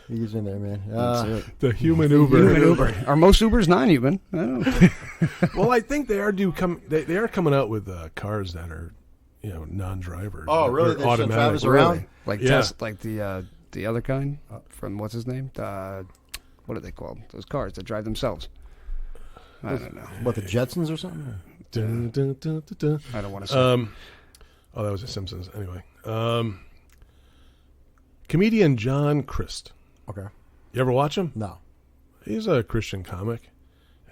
He's in there, man. That's it. The human Uber. Human Uber. Are most Ubers non-human? I don't know. Well, I think they are They are coming out with cars that are, non-driver. Oh, really? Or They send automatic. Travis around? Like Yeah. like the other kind from what's his name? What are they called? Those cars that drive themselves. I don't know. What, the Jetsons or something? Dun, dun, dun, dun, dun. I don't want to say. That was The Simpsons. Anyway, comedian John Crist. Okay. You ever watch him? No. He's a Christian comic,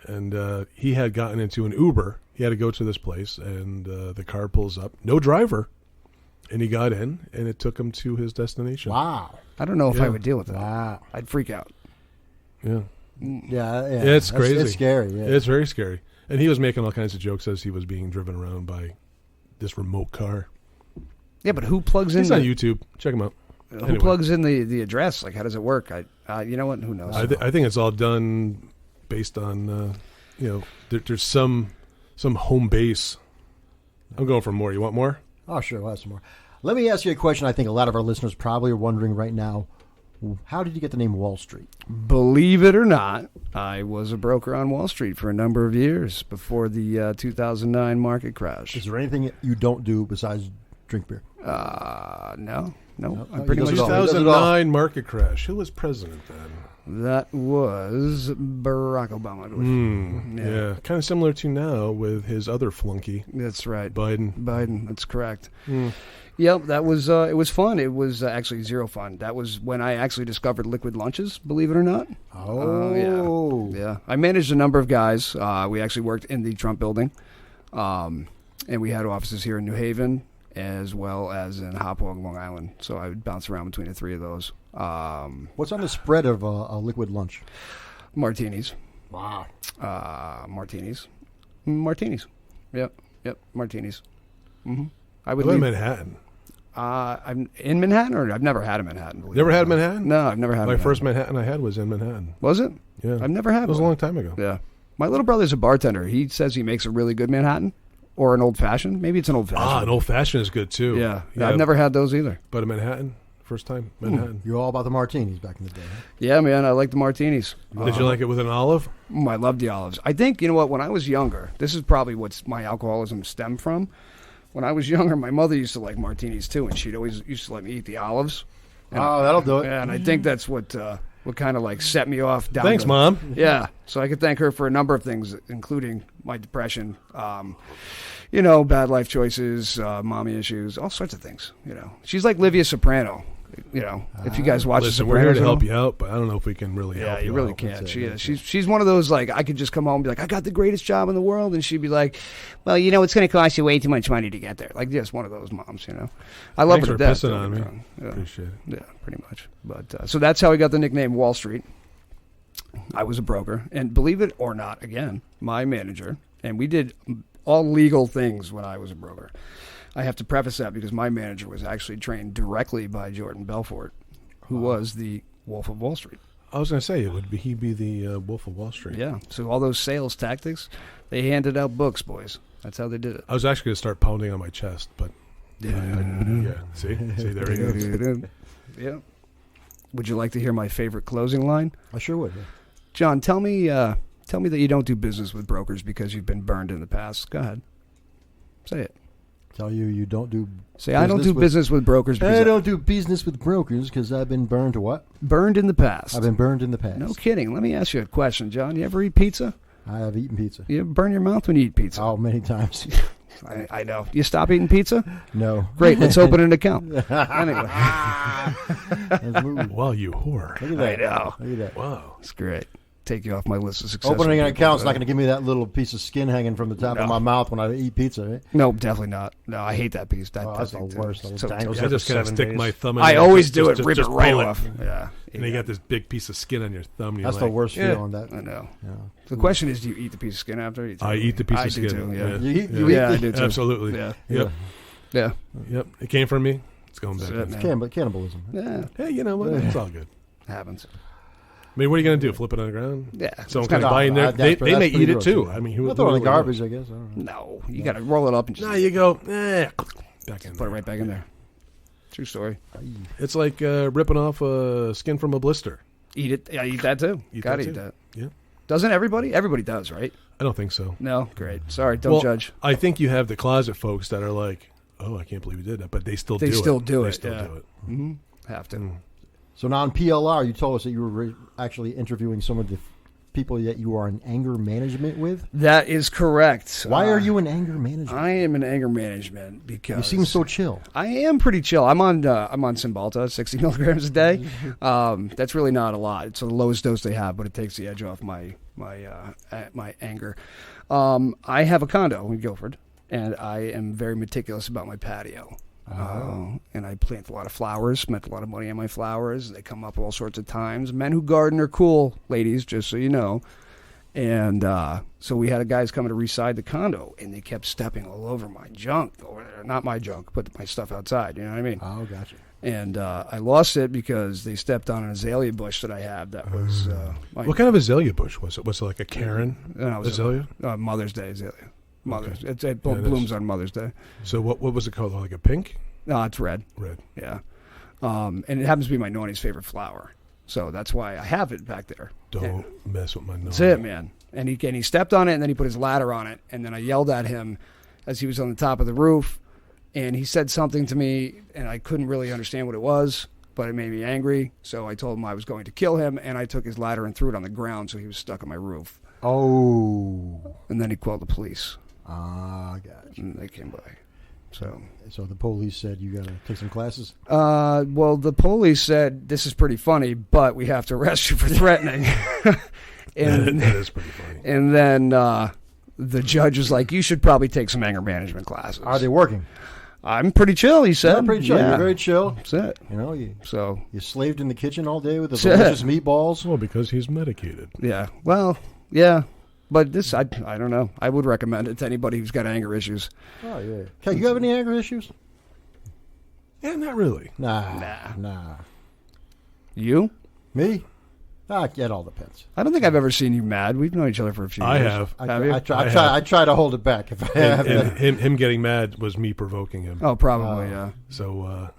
and he had gotten into an Uber. He had to go to this place, and the car pulls up, no driver, and he got in, and it took him to his destination. Wow. I don't know if I Yeah. would deal with that. Wow. I'd freak out. Yeah, Yeah. it's crazy. It's scary. Yeah. It's very scary. And he was making all kinds of jokes as he was being driven around by this remote car. Yeah, but who plugs in? He's on YouTube. Check him out. Who Anyway. plugs in the address? Like, how does it work? You know what? Who knows? I think it's all done based on, there's some home base. I'm going for more. You want more? Oh, sure. We'll have some more. Let me ask you a question I think a lot of our listeners probably are wondering right now. How did you get the name Wall Street? Believe it or not, I was a broker on Wall Street for a number of years before the 2009 market crash. Is there anything you don't do besides drink beer? No. No, I'm he pretty does much it all. 2009 market crash. Who was president then? That was Barack Obama. I believe. Yeah. Kind of similar to now with his other flunky, That's right. Biden. That's correct. Yep, that was it was fun. It was actually zero fun. That was when I actually discovered liquid lunches, believe it or not. Oh. Yeah. I managed a number of guys. We actually worked in the Trump building. And we had offices here in New Haven as well as in Hopewell, Long Island. So I would bounce around between the three of those. What's on the spread of a liquid lunch? Martinis. Wow. Martinis. Yep, martinis. I would What leave. about Manhattan? I'm in Manhattan, or I've never had a Manhattan. believe Never it or had not. Manhattan? No, I've never had. My a first Manhattan. Manhattan I had was in Manhattan. Was it? Yeah. I've never had. It was a one. long time ago. Yeah, my little brother's a bartender. He says he makes a really good Manhattan, or an old fashioned. Maybe it's an old fashioned. An old fashioned is good too. Yeah, I've never had those either. But a Manhattan, first time Manhattan. You're all about the martinis back in the day. Huh? Yeah, man, I like the martinis. Did you like it with an olive? I love the olives. I think, you know what, when I was younger, this is probably what's my alcoholism stemmed from. When I was younger, my mother used to like martinis too, and she'd always used to let me eat the olives. And That'll do it. Yeah, and I think that's what kind of like set me off down. Thanks, Mom. Yeah, so I could thank her for a number of things, including my depression, bad life choices, mommy issues, all sorts of things. She's like Livia Soprano. You know, if you guys watch Listen, The we're here Sopranos to at all. help you out, but I don't know if we can really help Yeah, you really out. can't. She's one of those, like, I could just come home and be like, I got the greatest job in the world, and she'd be like, well, you know, it's going to cost you way too much money to get there. Like, just one of those moms, you know. I love Thanks her to for death. pissing don't on get me. wrong. Yeah. Appreciate it. Yeah, pretty much. But so that's how I got the nickname Wall Street. I was a broker, and believe it or not, again, my manager, and we did all legal things when I was a broker. I have to preface that because my manager was actually trained directly by Jordan Belfort, who was the Wolf of Wall Street. I was going to say, he'd be the Wolf of Wall Street. Yeah, so all those sales tactics, they handed out books, boys. That's how they did it. I was actually going to start pounding on my chest, but yeah. See, there he goes. Yeah. Would you like to hear my favorite closing line? I sure would. Yeah. John, tell me that you don't do business with brokers because you've been burned in the past. Go ahead. Say it. Tell you don't do. Say, I don't do business with brokers because I don't do business with brokers because I've been burned to what? burned in the past. I've been burned in the past. No kidding. Let me ask you a question, John. You ever eat pizza? I have eaten pizza. You ever burn your mouth when you eat pizza? Oh, many times. I know. You stop eating pizza? No. Great. Let's open an account. Anyway. Let's move. Wow, you whore. Look at that. I know. Look at that. Wow. It's great. Take you off my list of successful Opening an people, account's but- not going to give me that little piece of skin hanging from the top of my mouth when I eat pizza, right? No, definitely not. No, I hate that piece. That, Oh, that's the thing, too. worst. Those So dangles. I just kind of 7 stick days. my thumb in I there, always just- do it. just- Rip it just right pull it. off. Yeah. And you got this big piece of skin on your thumb. And That's you're the like, worst yeah. feeling. That. I know. Yeah. The question is, do you eat the piece of skin after? I eat the piece I of do skin. too, yeah. You Yeah, eat I do too. Absolutely. Yeah. Yep. Yeah. Yep. It came from me. It's going back. That's it, in. man. Cannibalism. Yeah. Hey, you know what? It's all good. Happens. I mean, what are you going to do? Flip it on the ground? Yeah. Someone It's kinda- comes by in there. They may eat it too. I mean, who We'll throw it in the who- garbage, I guess. I don't know. No, you got to roll it up and just No, you go, back in put it there. right back in there. True story. It's like ripping off skin from a blister. Eat it. Yeah, eat that too. Eat Gotta that eat too. that. Yeah. Doesn't everybody? Everybody does, right? I don't think so. No. Great. Sorry. Don't Well, judge. I think you have the closet folks that are like, oh, I can't believe you did that, but they still do it. They still do They it, still yeah. do it. Mm-hmm. Have to. So now on PLR, you told us that you were actually interviewing some of the people that you are in anger management with. That is correct. Why are you in anger management? I am in anger management because You seem so chill. I am pretty chill. I'm on Cymbalta, 60 milligrams a day. That's really not a lot. It's the lowest dose they have, but it takes the edge off my anger. I have a condo in Guilford, and I am very meticulous about my patio. And I plant a lot of flowers, spent a lot of money on my flowers. They come up all sorts of times. Men who garden are cool, ladies, just so you know. And so we had guys coming to reside the condo, and they kept stepping all over my junk over there. Not my junk, but my stuff outside. You know what I mean? Oh, gotcha. And I lost it because they stepped on an azalea bush that I have. That was What kind of azalea bush was it? Was it like a Karen azalea? Mother's Day azalea. Mother's. Okay. It Yeah, blooms on Mother's Day. So what was it called? Like a pink? No, it's red. Red. Yeah. And it happens to be my Noni's favorite flower. So that's why I have it back there. Don't mess with my nose. That's it, man. And he stepped on it, and then he put his ladder on it. And then I yelled at him as he was on the top of the roof. And he said something to me, and I couldn't really understand what it was, but it made me angry. So I told him I was going to kill him, and I took his ladder and threw it on the ground so he was stuck on my roof. Oh. And then he called the police, Gotcha. and they came by. So the police said you got to take some classes? well, the police said, this is pretty funny, but we have to arrest you for threatening. And that is pretty funny. And then the judge was like, you should probably take some anger management classes. Are they working? I'm pretty chill, he said. You're pretty chill. Yeah. You're very chill. That's it. You know, you So, slaved in the kitchen all day with the That's it. delicious meatballs. Well, because he's medicated. yeah. Well, yeah. But this, I don't know. I would recommend it to anybody who's got anger issues. Oh, yeah. Okay, you have any anger issues? Yeah, not really. Nah. You? Me? It all depends. I don't think I've ever seen you mad. We've known each other for a few I years. have. Have you? I try to hold it back. If I have And him getting mad was me provoking him. Oh, probably, yeah. So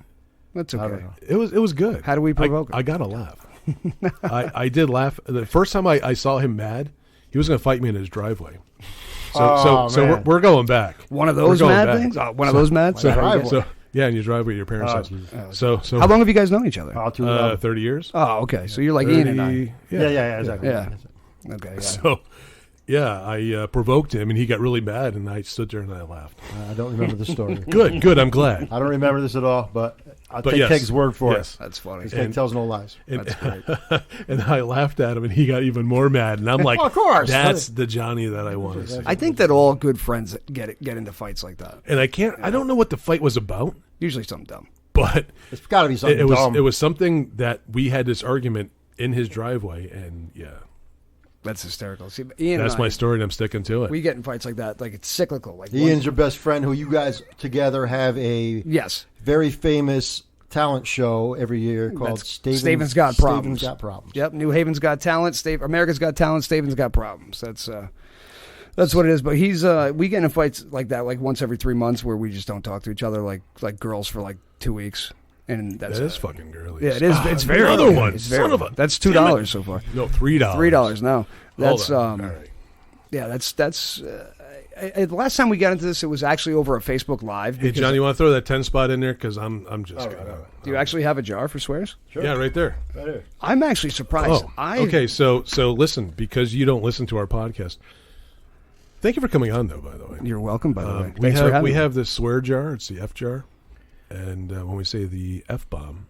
That's I okay. don't know. it was good. How do we provoke him? I got to laugh. I did laugh. The first time I saw him mad, he was going to fight me in his driveway. So man. we're going back. One of those We're going mad back. things? One of those mad? So- So, So yeah, in your driveway, at your parents' Oh, house. geez. So how long have you guys known each other? 30 years. Oh, okay. So you're like Ian and I. Yeah, exactly. Yeah. Okay, yeah. So Yeah, I provoked him, and he got really mad, and I stood there and I laughed. I don't remember the story. Good. I'm glad. I don't remember this at all, but I'll take yes. Keg's word for Yes. That's funny. it. Keg tells no lies. That's great. And I laughed at him, and he got even more mad. And I'm like, Of course. that's the Johnny that I want to see. I think that all good friends get into fights like that. And I don't know what the fight was about, Usually something dumb. but It's got to be something it dumb. was something that we had this argument in his driveway, and yeah, That's hysterical. See, Ian that's and I, my story, and I'm sticking to it. we get in fights like that. Like it's cyclical. Like Ian's your best friend, who you guys together have a yes. very famous talent show every year called That's Staven's Got Problems. Staven's Got Problems. Yep, New Haven's got talent. America's got talent. Staven's got problems. That's what it is. But he's we get in fights like that like once every 3 months where we just don't talk to each other like girls for like 2 weeks. And that's that is fucking girly. Yeah, it is. It's very another good. one. It's very Son of good. a That's damn $2 it. so far. No, $3. $3 now. That's Hold on. All right. yeah. That's the last time we got into this, it was actually over a Facebook Live. Hey, John, you want to throw that 10 spot in there? Because I'm just All right, gonna. all right. Do you actually have a jar for swears? Sure. Yeah, right there. Right here. I'm actually surprised. Oh, okay. So listen, because you don't listen to our podcast. Thank you for coming on, though. By the way, You're welcome. By the way, we Thanks for have having we me. have the swear jar. It's the F jar, and when we say the F bomb,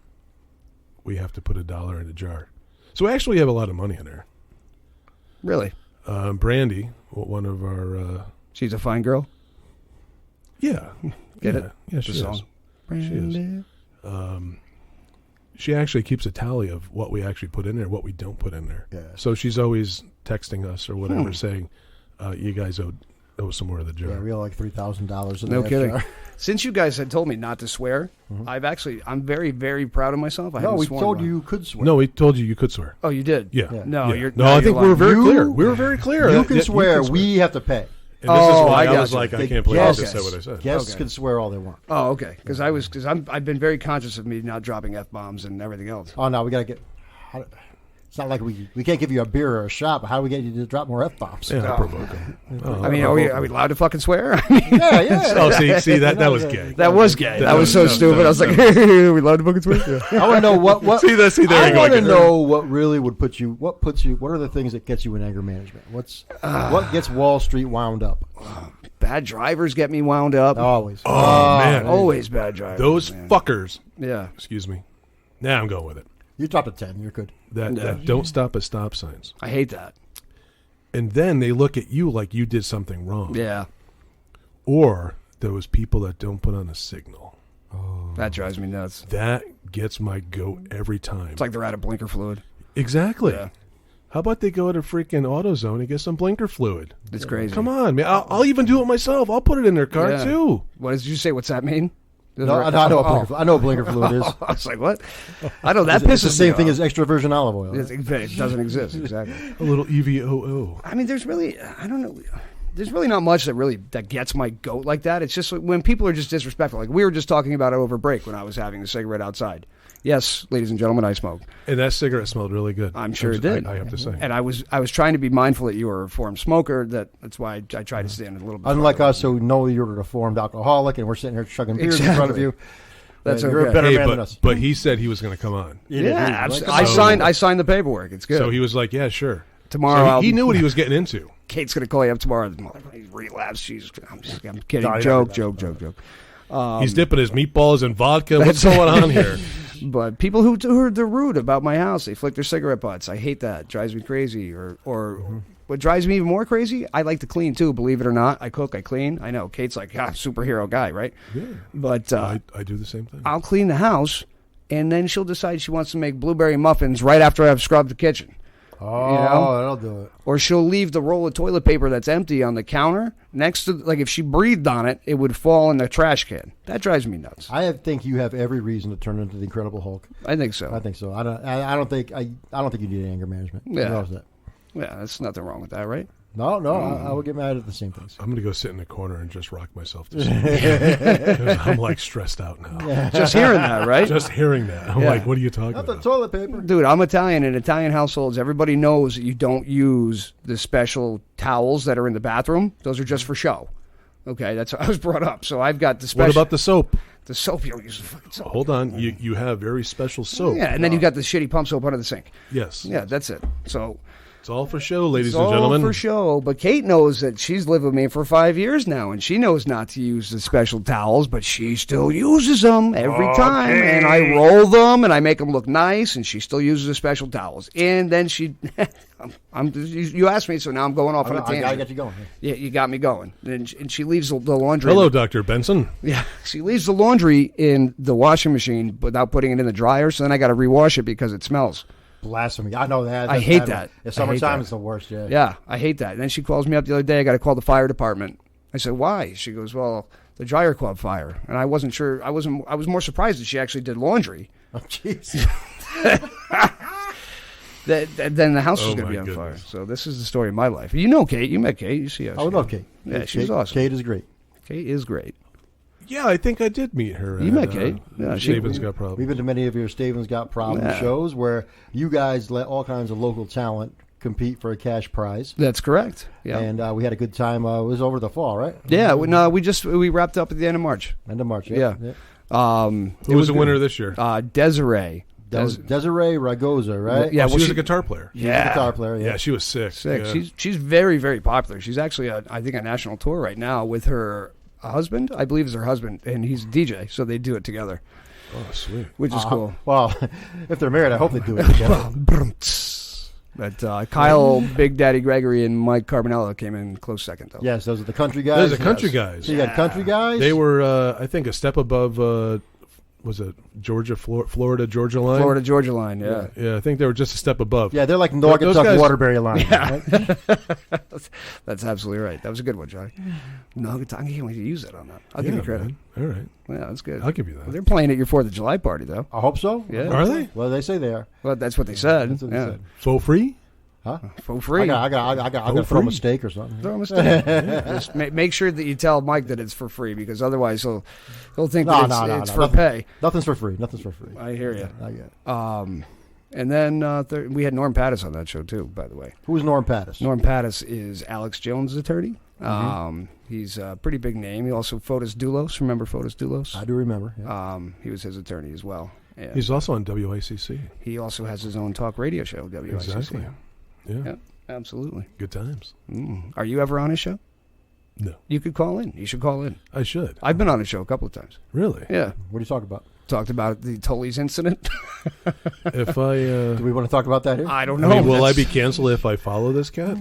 we have to put $1 in the jar. So we actually have a lot of money in there. Really. Brandy, one of our She's a fine girl. yeah, Get yeah, it? Yeah, she The is. song. She is. She actually keeps a tally of what we actually put in there, what we don't put in there. Yeah. So she's always texting us or whatever, saying, "You guys owe some more of the jar." Yeah, we owe like $3,000 in No the kidding. jar. Since you guys had told me not to swear, I'm very, very proud of myself. I No, haven't we sworn told one. you you could swear. No, we told you could swear. Oh, you did. Yeah. No, Yeah. you're. No, now I you're think we were lying. very You- clear. We were very clear. You that- can that swear. swear. We have to pay. And this is Oh, why I I got was you. like, I The can't believe I just guests- said what I said. Guests Okay. can swear all they want. Oh, okay. Because I've been very conscious of me not dropping f-bombs and everything else. Oh, no, we got to get... It's not like we can't give you a beer or a shot, but how do we get you to drop more F-bombs? Yeah, I'll provoke him. I mean, are we allowed to fucking swear? Yeah. Oh, see, that was gay. That was gay. That was so no, stupid. no, I was like, no. we allowed to fucking swear. I want to know what See, there you I go want to again. know what really would put you. What are the things that gets you in anger management? What gets Wall Street wound up? Bad drivers get me wound up. Always. Oh, man. Always bad drivers. Those man. fuckers. Yeah. Excuse me. Now I'm going with it. You dropped a 10. You're good. That don't stop at stop signs. I hate that. And then they look at you like you did something wrong. Yeah. Or those people that don't put on a signal. That drives me nuts. That gets my goat every time. It's like they're out of blinker fluid. Exactly. Yeah. How about they go to freaking AutoZone and get some blinker fluid? It's crazy. Come on, man. I'll even do it myself. I'll put it in their car, Yeah. too. What did you say? What's that mean? No, I know what blinker fluid is. I was like, what? I know that It's pisses the same me thing off. as extra virgin olive oil. It doesn't exist. Exactly. A little EVOO. I mean, there's really, I don't know. There's really not much that gets my goat like that. It's just when people are just disrespectful. Like we were just talking about it over break when I was having a cigarette outside. Yes, ladies and gentlemen, I smoke. And that cigarette smelled really good. I'm sure it did. I have to say. And I was trying to be mindful that you were a reformed smoker. That's why I tried to stand a little bit. Unlike farther. us, who know you're a reformed alcoholic, and we're sitting here chugging beers in front of Exactly. you. That's You're a okay. better Hey, man than us. but he said he was going to come on. Yeah, Like I us. signed the paperwork. It's good. So he was like, yeah, sure. Tomorrow So he I'll- knew what he was getting into. Kate's gonna call you up tomorrow. He's relapsed. I'm kidding. No, Joke. He's dipping his meatballs in vodka. What's going on here? But people who are they're rude about my house, they flick their cigarette butts. I hate that. Drives me crazy. Or what drives me even more crazy? I like to clean too. Believe it or not, I cook. I clean. I know Kate's like superhero guy, right? Yeah. But I do the same thing. I'll clean the house, and then she'll decide she wants to make blueberry muffins right after I've scrubbed the kitchen. Oh, You know? that'll do it. Or she'll leave the roll of toilet paper that's empty on the counter next to, like if she breathed on it, it would fall in the trash can. That drives me nuts. I think you have every reason to turn into the Incredible Hulk. I think so. I think so. I don't think you need anger management. Yeah. Who knows that? Yeah, there's nothing wrong with that, right? No, I would get mad at the same things. I'm going to go sit in the corner and just rock myself to sleep. 'Cause I'm like stressed out now. Just hearing that, right? Just hearing that. I'm Yeah. like, what are you talking Not the about? toilet paper. Dude, I'm Italian. In Italian households, everybody knows that you don't use the special towels that are in the bathroom. Those are just for show. Okay, that's how I was brought up. So I've got the special. What about the soap? the soap? You don't use the fucking soap. Hold on. You have very special soap. Yeah, and then you got the shitty pump soap under the sink. Yes. Yeah, that's it. So It's all for show, ladies It's and all gentlemen. for show. But Kate knows that she's lived with me for 5 years now, and she knows not to use the special towels, but she still uses them every time. And I roll them, and I make them look nice, and she still uses the special towels. And then she, you asked me, so now I'm going off on a tangent. I gotta get you going. Yeah, you got me going. And she leaves the laundry. Hello, Dr. Benson. Yeah, she leaves the laundry in the washing machine without putting it in the dryer, so then I got to rewash it because it smells. Blasphemy. I know that. I hate that. It's I hate summertime. that. It's the worst, yeah. Yeah, I hate that. And then she calls me up the other day. I got to call the fire department. I said, why? She goes, well, the dryer caught fire. And I wasn't sure. I was more surprised that she actually did laundry. Oh, jeez. Then the house was Oh, going to be my on fire. goodness. So this is the story of my life. You know Kate. You met Kate. You see her. I would love Kate. Yeah, she's Kate, awesome. Kate is great. Kate is great. Yeah, I think I did meet her. You at, met Kate. Yeah, Shaven's Got Problems. We've been to many of your Stavens Got Problem Yeah. shows where you guys let all kinds of local talent compete for a cash prize. That's correct. Yeah. And we had a good time. It was over the fall, right? Yeah. We wrapped up at the end of March. End of March, Yeah. yeah. Who was the winner this year? Desiree. That was Desiree Ragoza, right? Yeah, Oh, well, she was she- a guitar player. She was a guitar player, Yeah, she was sick. Sick. Yeah. She's very, very popular. She's actually, I think, a national tour right now with her husband. I believe is her husband, and he's a DJ, so they do it together, Oh, sweet. which is cool. Well, if they're married, I hope they do it together. But Kyle, Big Daddy Gregory, and Mike Carbonello came in close second, though. Yes, those are the country guys. Those are country guys. So you got country guys. They were, I think, a step above. Was it Florida, Georgia line? Florida Georgia line, yeah. Yeah, I think they were just a step above. Yeah, they're like Those Naugatuck guys- Waterbury line. Yeah. Right? That's absolutely right. That was a good one, Johnny. No, I can't wait to use that on that. I'll give Yeah, you credit. man. All right. Yeah, that's good. I'll give you Well, that. they're playing at your 4th of July party, though. I hope so. Yeah. Are they? Well, they say they are. Well, that's what they said. That's what they yeah. said. Full free? Huh? For free. I got to For throw them a free? steak or something. Throw him a steak. Just make sure that you tell Mike that it's for free, because otherwise he'll think No, that no, it's no. for Nothing- pay. Nothing's for free. Nothing's for free. I hear you. Not yet. And then we had Norm Pattis on that show too, by the way. Who's Norm Pattis? Norm Pattis is Alex Jones' attorney. Mm-hmm. He's a pretty big name. He also Fotis Doulos. Remember Fotis Doulos? I do remember. Yeah. He was his attorney as well. And He's also on WICC. he also has his own talk radio show, WICC. Exactly. Yeah. Yep, absolutely. Good times. Are you ever on his show? No. You could call in. You should call in. I should. I've been on his show a couple of times. Really? Yeah. What are you talking about? Talked about the Tully's incident. If I, Do we want to talk about that here? I don't I know. mean, will I That's- be canceled if I follow this cat?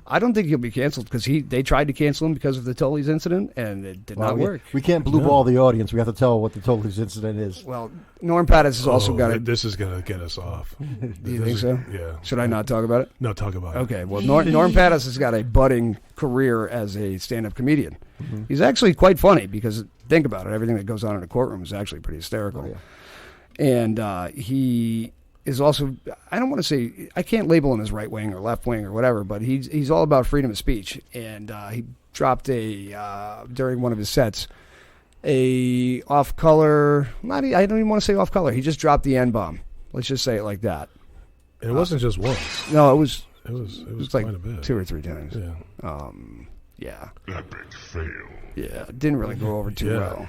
I don't think he'll be canceled because they tried to cancel him because of the Tully's incident, and it did not work. We can't blue ball the audience. We have to tell what the Tully's incident is. Well, Norm Pattis has also got it. This is going to get us off. Do you think so? Yeah. Should I not talk about it? No, talk about it. Okay. Well, Norm Pattis has got a budding career as a stand-up comedian. Mm-hmm. He's actually quite funny because think about it. Everything that goes on in a courtroom is actually pretty hysterical. Oh, yeah. And he is also, I don't want to say, I can't label him as right wing or left wing or whatever, but he's all about freedom of speech. And he dropped during one of his sets, a off color, I don't even want to say off color. He just dropped the N-bomb. Let's just say it like that. And it wasn't just once. No, it was It was like quite a bit. 2 or 3 times. Yeah. Yeah. Epic fail. Yeah. It didn't really go over too Yeah. well.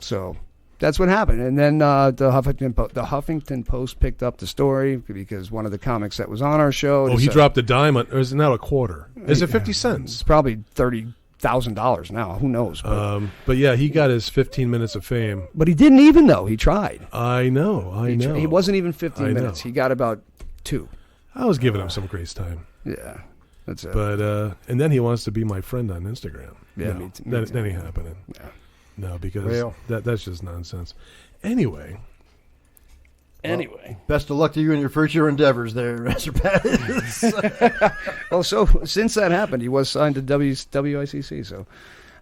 So that's what happened. And then the Huffington Post picked up the story because one of the comics that was on our show. Oh, he dropped a dime on, or is it now a quarter? Is it 50 It's cents? probably $30,000 now. Who knows? But yeah, he got his 15 minutes of fame. But he didn't even though. He tried. I know. He wasn't even 15 I know. minutes. He got about 2. I was giving him some grace time. Yeah. That's it. But and then he wants to be my friend on Instagram. Yeah, No, me too. that ain't happening. Yeah. No, because Well. that's just nonsense. Anyway, Anyway. Best of luck to you in your future endeavors there, Mr. Pattis. Well, so since that happened, he was signed to WICC, so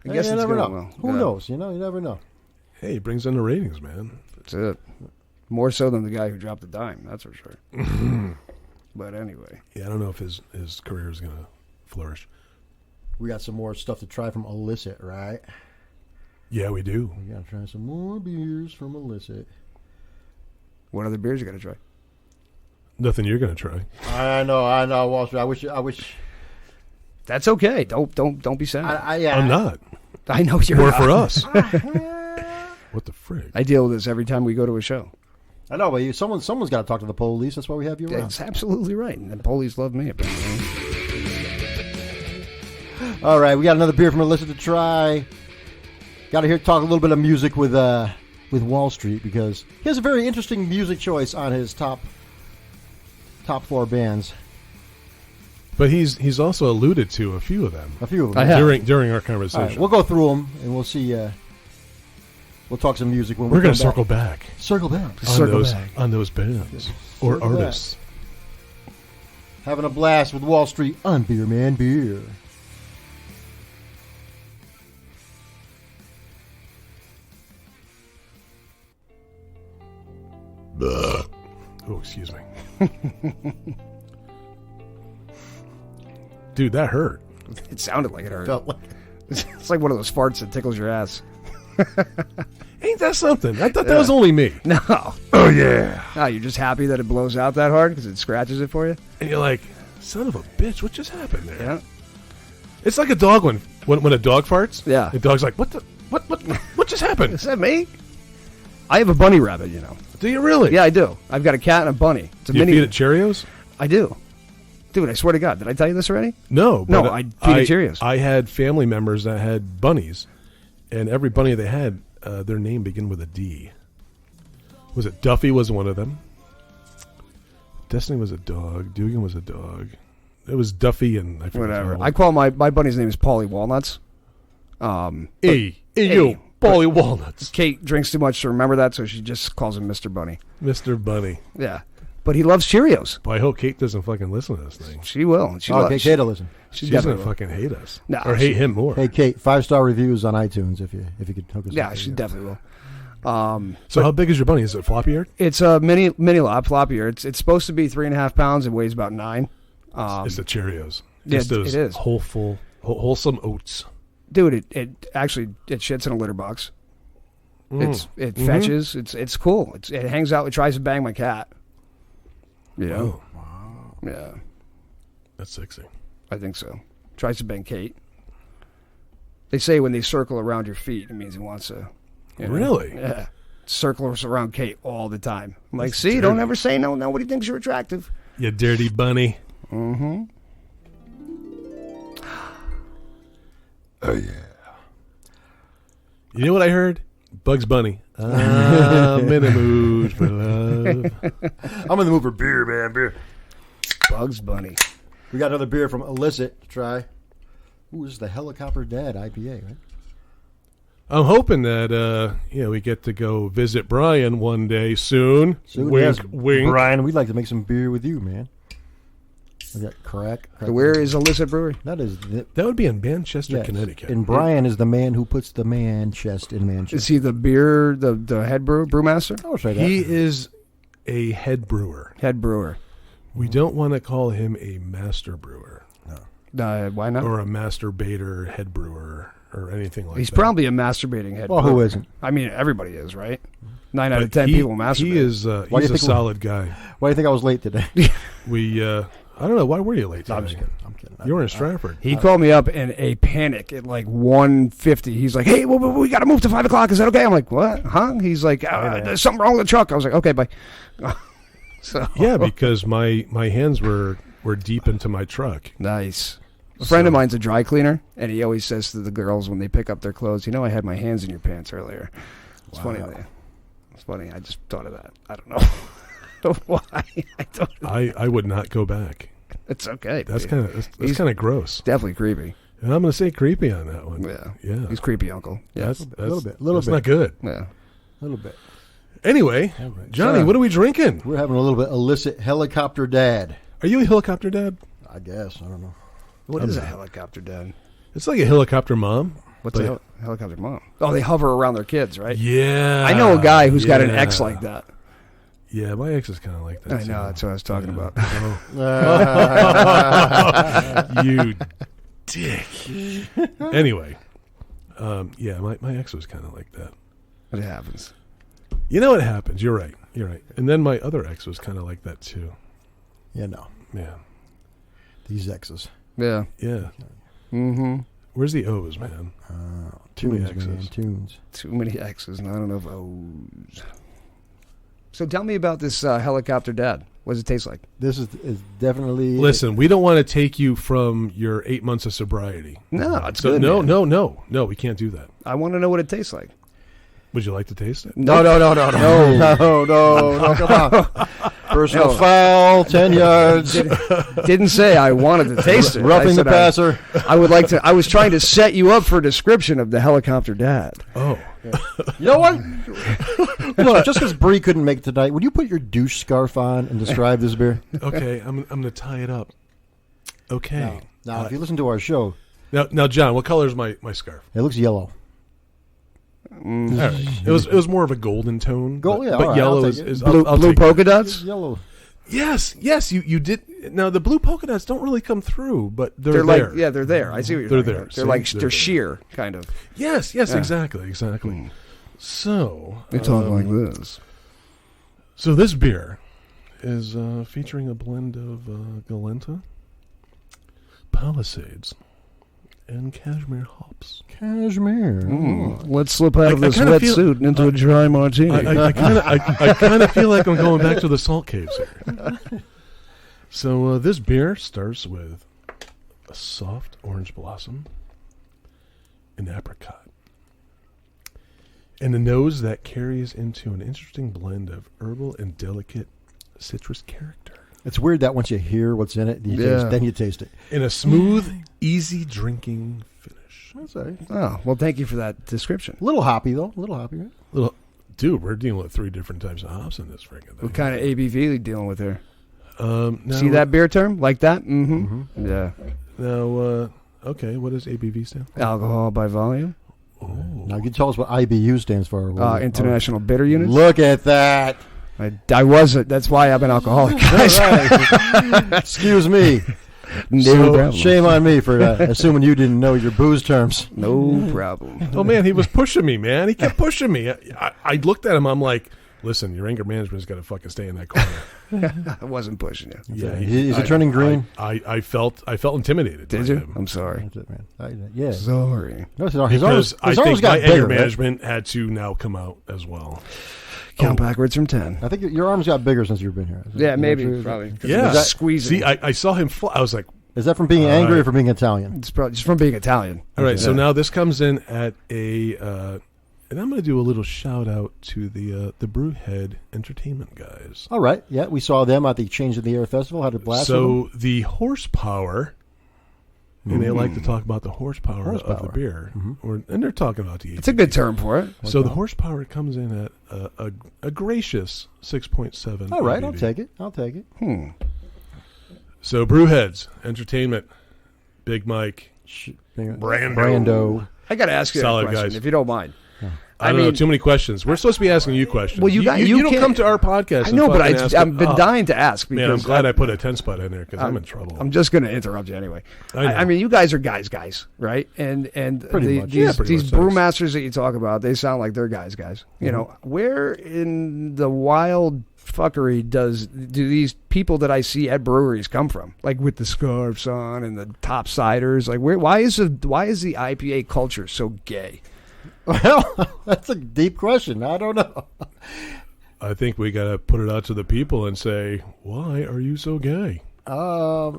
I guess you it's never going know. well. Who Yeah, knows? You never know. hey, it brings in the ratings, man. That's it. More so than the guy who dropped the dime, that's for sure. But anyway. Yeah, I don't know if his career is going to flourish. We got some more stuff to try from Illicit, right? Yeah, we do. We got to try some more beers from Illicit. What other beers you got to try? Nothing you're going to try. I know, Wallstreet. I wish. That's okay. Don't be sad. I'm not. I know you're More not. for us. What the frig? I deal with this every time we go to a show. I know, but someone's got to talk to the police. That's why we have you around. That's absolutely right. And the police love me, apparently. All right, we got another beer from Alyssa to try. Got to hear talk a little bit of music with Wallstreet because he has a very interesting music choice on his top floor bands. But he's also alluded to a few of them. A few of I them. have. During our All conversation. right, we'll go through them and we'll see. We'll talk some music when We're we going come to circle back. back Circle back. on those bands or Circle back. artists. Having a blast with Wallstreet on Beer Man Beer. Oh, excuse me. Dude, that hurt. It sounded like it hurt. Felt like It's like one of those farts that tickles your ass. Ain't that something? I thought that was only me. No. Oh, yeah. No, you're just happy that it blows out that hard because it scratches it for you? And you're like, son of a bitch, what just happened there? Yeah. It's like a dog when a dog farts. Yeah. The dog's like, what just happened? Is that me? I have a bunny rabbit, you know. Do you really? Yeah, I do. I've got a cat and a bunny. It's a Do you mini. feed it Cheerios? I do. Dude, I swear to God. Did I tell you this already? No. No, but I feed it Cheerios. I had family members that had bunnies, and every bunny they had, their name began with a D. Was it Duffy was one of them? Destiny was a dog. Dugan was a dog. It was Duffy and I forget Whatever. the I call my bunny's name is Paulie Walnuts. yo, Polly Walnuts. Kate drinks too much to remember that, so she just calls him Mr. Bunny. Mr. Bunny. Yeah. But he loves Cheerios. Well, I hope Kate doesn't fucking listen to this thing. She will. She okay, loves. Kate, listen. She's definitely gonna will. fucking hate us. No, or hate him more. Hey, Kate, 5-star reviews on iTunes if you could hook us up. Yeah, she definitely will. So how big is your bunny? Is it floppy eared? It's a mini lop, floppier. It's supposed to be 3.5 pounds. It weighs about 9. It's the Cheerios. yeah, Just those it is. wholesome oats. Dude, it actually shits in a litter box. It fetches. It's cool. It hangs out. It tries to bang my cat. Yeah. Oh, Yeah, that's sexy. I think so. Tries to bang Kate. They say when they circle around your feet, it means he wants to. You know? Really? Yeah. Circles around Kate all the time. I'm like, That's see, dirty. don't ever say no. Nobody thinks you're attractive. You dirty bunny. Mm-hmm. Oh yeah. You know what I heard? Bugs Bunny. I'm in the mood for love. I'm in the mood for beer, man, beer. Bugs Bunny. We got another beer from Illicit to try. Ooh, this is the Helicopter Dad IPA, right? I'm hoping that we get to go visit Brian one day soon. Soon, Wink, yes. wink. Brian, we'd like to make some beer with you, man. We got crack. So where is Illicit Brewery? That is That would be in Manchester, yes. Connecticut. And Brian is the man who puts the man chest in Manchester. Is he the beer, the head brewmaster? I would say that. He is a head brewer. Head brewer. We don't want to call him a master brewer Why not? or a masturbator head brewer or anything like He's that. probably a masturbating head Well, brewer. who isn't? I mean, everybody is, right? 9 out of But 10 people masturbate. He is. Why do you He's a think solid guy. Why do you think I was late today? We. I don't know. Why were you late No, today? I'm just kidding. I'm kidding. You were in Stratford. He called me up in a panic at like 1:50. He's like, "Hey, we got to move to 5 o'clock. Is that okay?" I'm like, "What? Huh?" He's like, "There's something wrong with the truck." I was like, "Okay, bye." So Yeah, because my hands were deep into my truck. nice. A friend of mine's a dry cleaner, and he always says to the girls when they pick up their clothes, "You know, I had my hands in your pants earlier." It's funny. It's funny. I just thought of that. I don't know why. I don't. I would not go back. It's okay. That's dude. kind of He's- kind of gross. Definitely creepy. And I'm going to say creepy on that one. Yeah. He's creepy, uncle. Yeah. That's a little bit. That's not good. Yeah. A little bit. Anyway, Johnny, what are we drinking? We're having a little bit Illicit Helicopter Dad. Are you a helicopter dad? I guess. I don't know. What is a helicopter dad? It's like a helicopter mom. What's a helicopter mom? Oh, they hover around their kids, right? Yeah. I know a guy who's got an yeah. ex like that. Yeah, my ex is kind of like that. I know, that's what I was talking about. You dick. Anyway, yeah, my ex was kind of like that. It happens. You know what happens? You're right. And then my other ex was kind of like that too. Yeah, no. Yeah. These exes. Yeah. Yeah. Mm-hmm. Where's the O's, man? Too many Tunes, man. exes. Tunes. Too many exes, not enough O's. So tell me about this helicopter dad. What does it taste like? This is definitely. Listen, we don't want to take you from your 8 months of sobriety. No, it's So good. no, man. no, we can't do that. I want to know what it tastes like. Would you like to taste it? No. No, come on. Personal foul, 10 yards. Didn't say I wanted to taste it. Roughing I the said passer. I would like to. I was trying to set you up for a description of the helicopter dad. Oh, You know what? Look, just because Bree couldn't make it tonight, would you put your douche scarf on and describe this beer? okay. I'm going to tie it up. Okay. Now, if you listen to our show, Now, John, what color is my scarf? it looks yellow. All right. It was more of a golden tone. Gold, yeah, but all right, yellow I'll is, take it. is Blue, I'll blue take it. polka dots. Yellow. Yes, you did. Now the blue polka dots don't really come through, but they're They're there. like, yeah, they're there. I see what you're They're talking there. about. They're See? like They're they're there. sheer kind of. Yes, Yeah. exactly. So They talk like this. So this beer is featuring a blend of Galenta, Palisades, and Cashmere hops. Cashmere. Let's slip out of I this kinda feel- wetsuit and into a dry martini. I kind of feel like I'm going back to the salt caves here. So this beer starts with a soft orange blossom, an apricot, and a nose that carries into an interesting blend of herbal and delicate citrus character. It's weird that once you hear what's in it, then you taste it. In a smooth, easy drinking finish. That's all right. Oh, well, thank you for that description. A little hoppy, though. A little hoppy, right? Little, dude, we're dealing with 3 different types of hops in this freaking thing. What kind of ABV are you dealing with here? Now, See that beer term? Like that? Mm-hmm. Yeah. Now, okay, what does ABV stand for? Alcohol by volume. Now, you can tell us what IBU stands for. International Bitter Units. Look at that. I wasn't. That's why I'm an alcoholic. Excuse me. No problem. Shame on me for assuming you didn't know your booze terms. No problem. Oh, man, he was pushing me, man. He kept pushing me. I looked at him. I'm like, listen, your anger management's got to fucking stay in that corner. I wasn't pushing you. Yeah, Is it turning green? I felt intimidated. Did by you? him. I'm sorry. That's it, man. Yeah. Sorry. No, his Because I arms think got my bigger, anger right? management had to now come out as well. Count backwards from 10. I think your arms got bigger since you've been here. Yeah, maybe. Is Probably. Yeah. Squeezing. See, I saw him. I was like, that from being angry or from being Italian? It's probably just from being Italian. all right. So Yeah. now this comes in at a, and I'm going to do a little shout out to the Brewhead Entertainment guys. All right. Yeah, we saw them at the Change in the Air Festival. Had a blast with them. So the horsepower, and they like to talk about the horsepower of the Horsepower. beer, and they're talking about the. It's a good term for it. So the horsepower comes in at a gracious 6.7. All right, I'll ABV. take it. So Brewheads Entertainment, Big Mike, Brando. Brando. I got to ask you Solid a question, guys. if you don't mind. I don't know, too many questions. We're supposed to be asking you questions. Well, you don't can't come to our podcast. I know, and but fucking ask I've been us. dying to ask. Because Man, I'm glad I put a 10 spot in there because I'm in trouble. I'm just going to interrupt you anyway. I know. I mean, you guys are guys, right? And Pretty much. Yeah, pretty these much. brewmasters that you talk about, they sound like they're guys. You know, where in the wild fuckery do these people that I see at breweries come from? Like with the scarves on and the top ciders. Like, why is the IPA culture so gay? Well, that's a deep question. I don't know. I think we got to put it out to the people and say, why are you so gay? I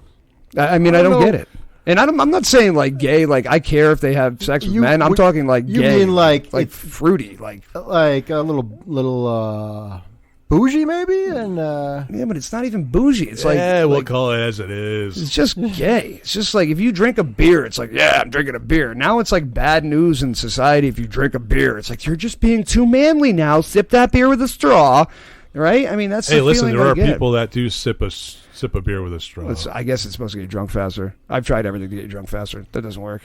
mean, I don't know. get it. And I'm not saying like gay, like I care if they have sex with You- men. I'm you- talking like you gay. mean like fruity, like like a little bougie maybe, and yeah, but it's not even bougie. It's like Yeah, we'll call it as it is. it's just gay. It's just like if you drink a beer, it's like, yeah, I'm drinking a beer. Now it's like bad news in society if you drink a beer. It's like you're just being too manly now. Sip that beer with a straw, right? I mean, that's Hey, the listen, feeling there I are get. people that do sip a beer with a straw. I guess it's supposed to get you drunk faster. I've tried everything to get you drunk faster. That doesn't work.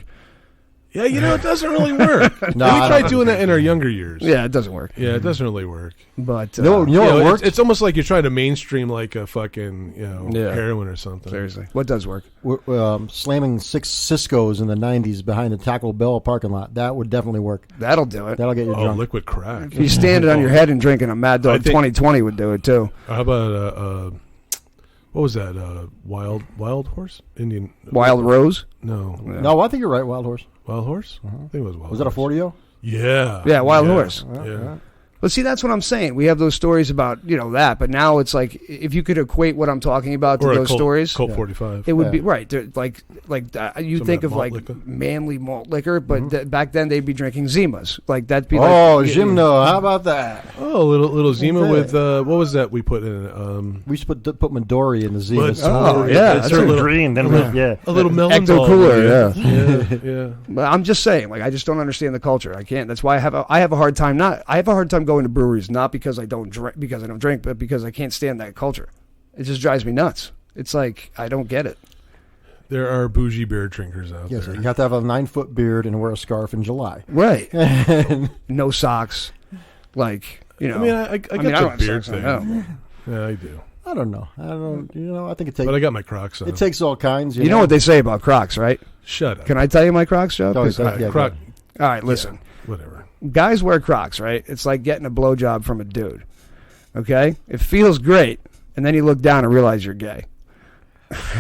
Yeah, it doesn't really work. No, we I tried don't doing that in our younger years. Yeah, it doesn't work. Yeah, it doesn't really work. But you know what Yeah, worked? it's almost like you're trying to mainstream like a fucking Yeah. heroin or something. seriously, what does work? We're, slamming 6 Cisco's in the 90s behind the Taco Bell parking lot. That would definitely work. That'll do it. That'll get you Oh, drunk. liquid crack. If you stand it on your head and drinking a Mad I Dog think- 2020 would do it too. How about what was that? Wild horse? Indian Wild Rose? No, Yeah. No, I think you're right, Wild Horse. Wild horse. I think it was wild. Was that a horse. 40-0? Yeah. Yeah, Wild Horse. Yeah. But see, that's what I'm saying. We have those stories about that, but now it's like if you could equate what I'm talking about to Or a those Colt, stories, Colt 45. it would be right. They're like you Some think of of that like malt liquor. manly malt liquor, but back then they'd be drinking Zimas. Like that'd be Oh, like Gymno, how about that? Oh, little Zima Okay. with what was that we put in it? We should put Midori in the Zimas. Oh, yeah, that's a little green. Then a little melon Ecto Cooler, yeah. But I'm just saying, like I just don't understand the culture. I can't. That's why I have a hard time going to breweries, not because I don't drink, but because I can't stand that culture. It just drives me nuts. It's like I don't get it. There are bougie beer drinkers out Yes, there. you have to have a 9-foot beard and wear a scarf in July. Right. No socks. Like I mean, I got the don't have beard socks on, thing. no. Yeah, I do. I don't know. I think it takes. But I got my Crocs on. It takes all kinds. You know what they say about Crocs, right? Shut up. Can I tell you my Crocs, Joe? Go 'Cause ahead. I- Yeah, Croc. all right, listen. Whatever. Guys wear Crocs, right? It's like getting a blowjob from a dude. Okay? It feels great, and then you look down and realize you're gay.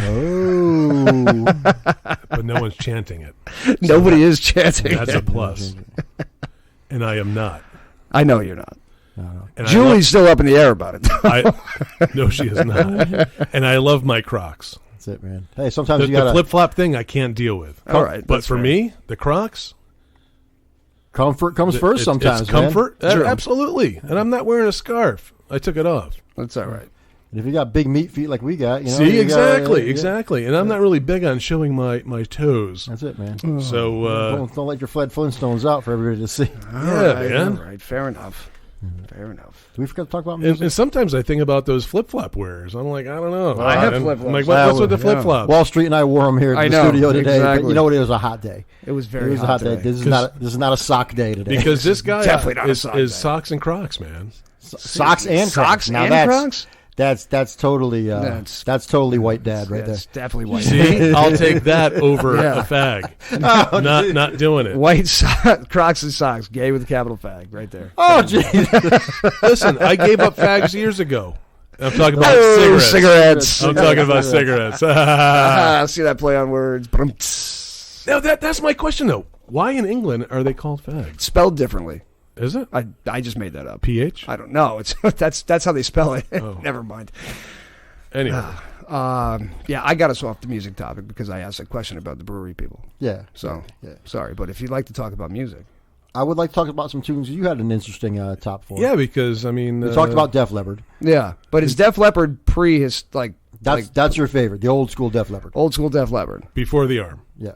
Oh, But no one's chanting it. Nobody is chanting. That's a plus. And I am not. I know you're not. And Julie's still up in the air about it. no, she is not. And I love my Crocs. that's it, man. Hey, sometimes The you gotta flip flop thing I can't deal with. All right, But that's for fair. me, the Crocs. comfort comes first. It's Sometimes, man. comfort. True. Absolutely. And I'm not wearing a scarf. I took it off. That's all right. And if you got big meat feet like we got, you know. See, you exactly, gotta- exactly. And I'm not really big on showing my toes. That's it, man. So Don't let your Fred Flintstones out for everybody to see. All Yeah, right, man. all right. Fair enough. Fair enough. Do we forget to talk about music? and sometimes I think about those flip flop wearers. I'm like, I don't know. I have And flip-flops. I'm like, what's with the flip flop? Wallstreet and I wore them here at I the know, studio today. But exactly. you know what? It was a hot day. It was It very was a hot day. today. This is not a sock day today. Because this guy Definitely not a is sock day. socks and Crocs, man. Socks and Crocs. Socks Now and that's, Crocs? That's totally That's- that's totally white dad right That's there. definitely white. See, I'll take that over Yeah. a fag. Not doing it. White Crocs and socks. Gay with a capital fag. Right there. Oh, jeez. Listen, I gave up fags years ago. I'm talking about Oh, cigarettes. cigarettes. I'm talking about cigarettes. See that play on words. Now that's my question though. Why in England are they called fags? Spelled differently. Is it I just made that up. PH? I don't know. It's that's how they spell it. Oh. Never mind. Anyway, Yeah, I got us off the music topic because I asked a question about the brewery people. Yeah. So Yeah. sorry, but if you'd like to talk about music, I would like to talk about some tunes. You had an interesting top four. yeah, because I mean, We talked about Def Leppard. yeah. But is Def Leppard pre like That's your favorite, the old school Def Leppard. old school Def Leppard? before the arm. Yeah.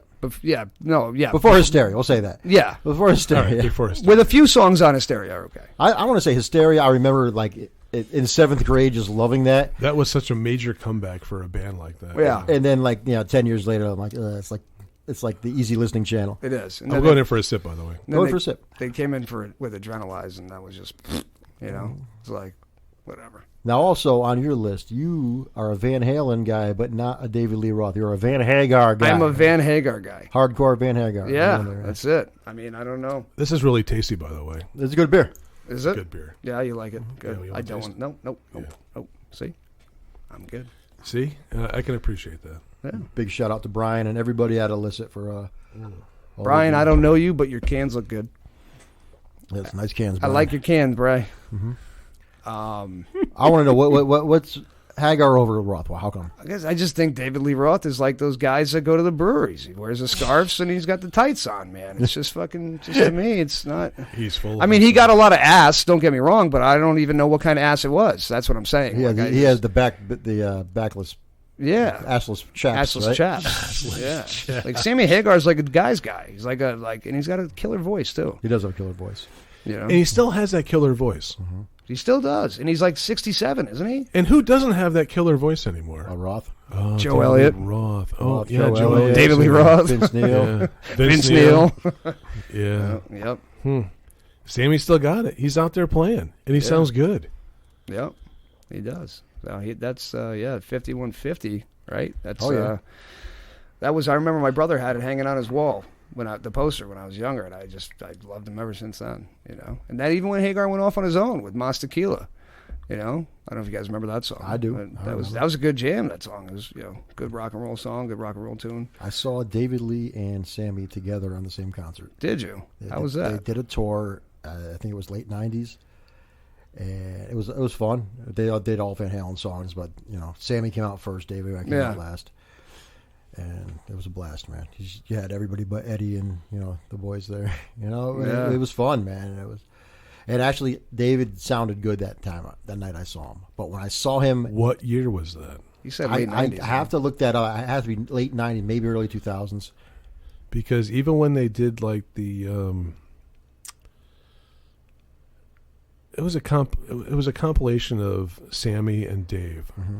Before Hysteria, we'll say that. yeah, Before Hysteria. All right, before his with a few songs on Hysteria, are okay. I want to say Hysteria. I remember like in 7th grade just loving that. That was such a major comeback for a band like that. Yeah. And then 10 years later, I'm like, it's like the easy listening channel. It is. And I'm then going they- in for a sip, by the way. then Going they- for a sip. They came in for it with Adrenalize, and that was just, it's like whatever. Now, also on your list, you are a Van Halen guy, but not a David Lee Roth. You're a Van Hagar guy. I'm a Van Hagar guy. hardcore Van Hagar. Yeah, Right there. that's it. I mean, I don't know. This is really tasty, by the way. It's a good beer. Is it? Good beer. Yeah, you like it. Good. Yeah, you I want don't taste? want. Nope. Yeah. Nope. See, I'm good. See, I can appreciate that. Yeah. Big shout out to Brian and everybody at Illicit for. All Brian, they do. I don't know you, but your cans look good. That's nice cans. I Brian. like your cans, Bri. I want to know what's Hagar over Roth. Well, how come? I just think David Lee Roth is like those guys that go to the breweries. He wears the scarves and he's got the tights on, man. It's just fucking, to me, it's not. He's full. I mean, he got a lot of ass, don't get me wrong, but I don't even know what kind of ass it was. That's what I'm saying. He has, Like, I he just- has the backless, yeah. assless chaps, Assless right? chaps. Yeah. Like Sammy Hagar's like a guy's guy. He's and he's got a killer voice too. He does have a killer voice. You know? and he still has that killer voice. He still does. And he's like 67, isn't he? And who doesn't have that killer voice anymore? Roth. Oh, Joe David Elliott. Roth. Oh, Roth, yeah, Joe Joe Elliott. Elliott. David Lee Roth. Vince Neil. Yeah. Vince Neil. Yeah. Yep. Sammy still got it. He's out there playing, and he sounds good. Yep. He does. So that's 5150, right? That's Oh, yeah. That was, I remember my brother had it hanging on his wall the poster when I was younger, and I loved him ever since then, you know. And that even when Hagar went off on his own with Mas Tequila, you know. I don't know if you guys remember that song. I do. But that was a good jam. That song. It was, good rock and roll song, good rock and roll tune. I saw David Lee and Sammy together on the same concert. Did you? How was that? They did a tour. I think it was late '90s, And it was fun. They all did all Van Halen songs, but Sammy came out first, David came out last, and it was a blast, man. You had everybody but Eddie and the boys there. It was fun, man. And actually, David sounded good that night I saw him. But when I saw him, What year was that? You said late 90s. I have to look that up. It has to be late 90s, maybe early 2000s. Because even when they did like the it was a compilation of Sammy and Dave. Mm-hmm.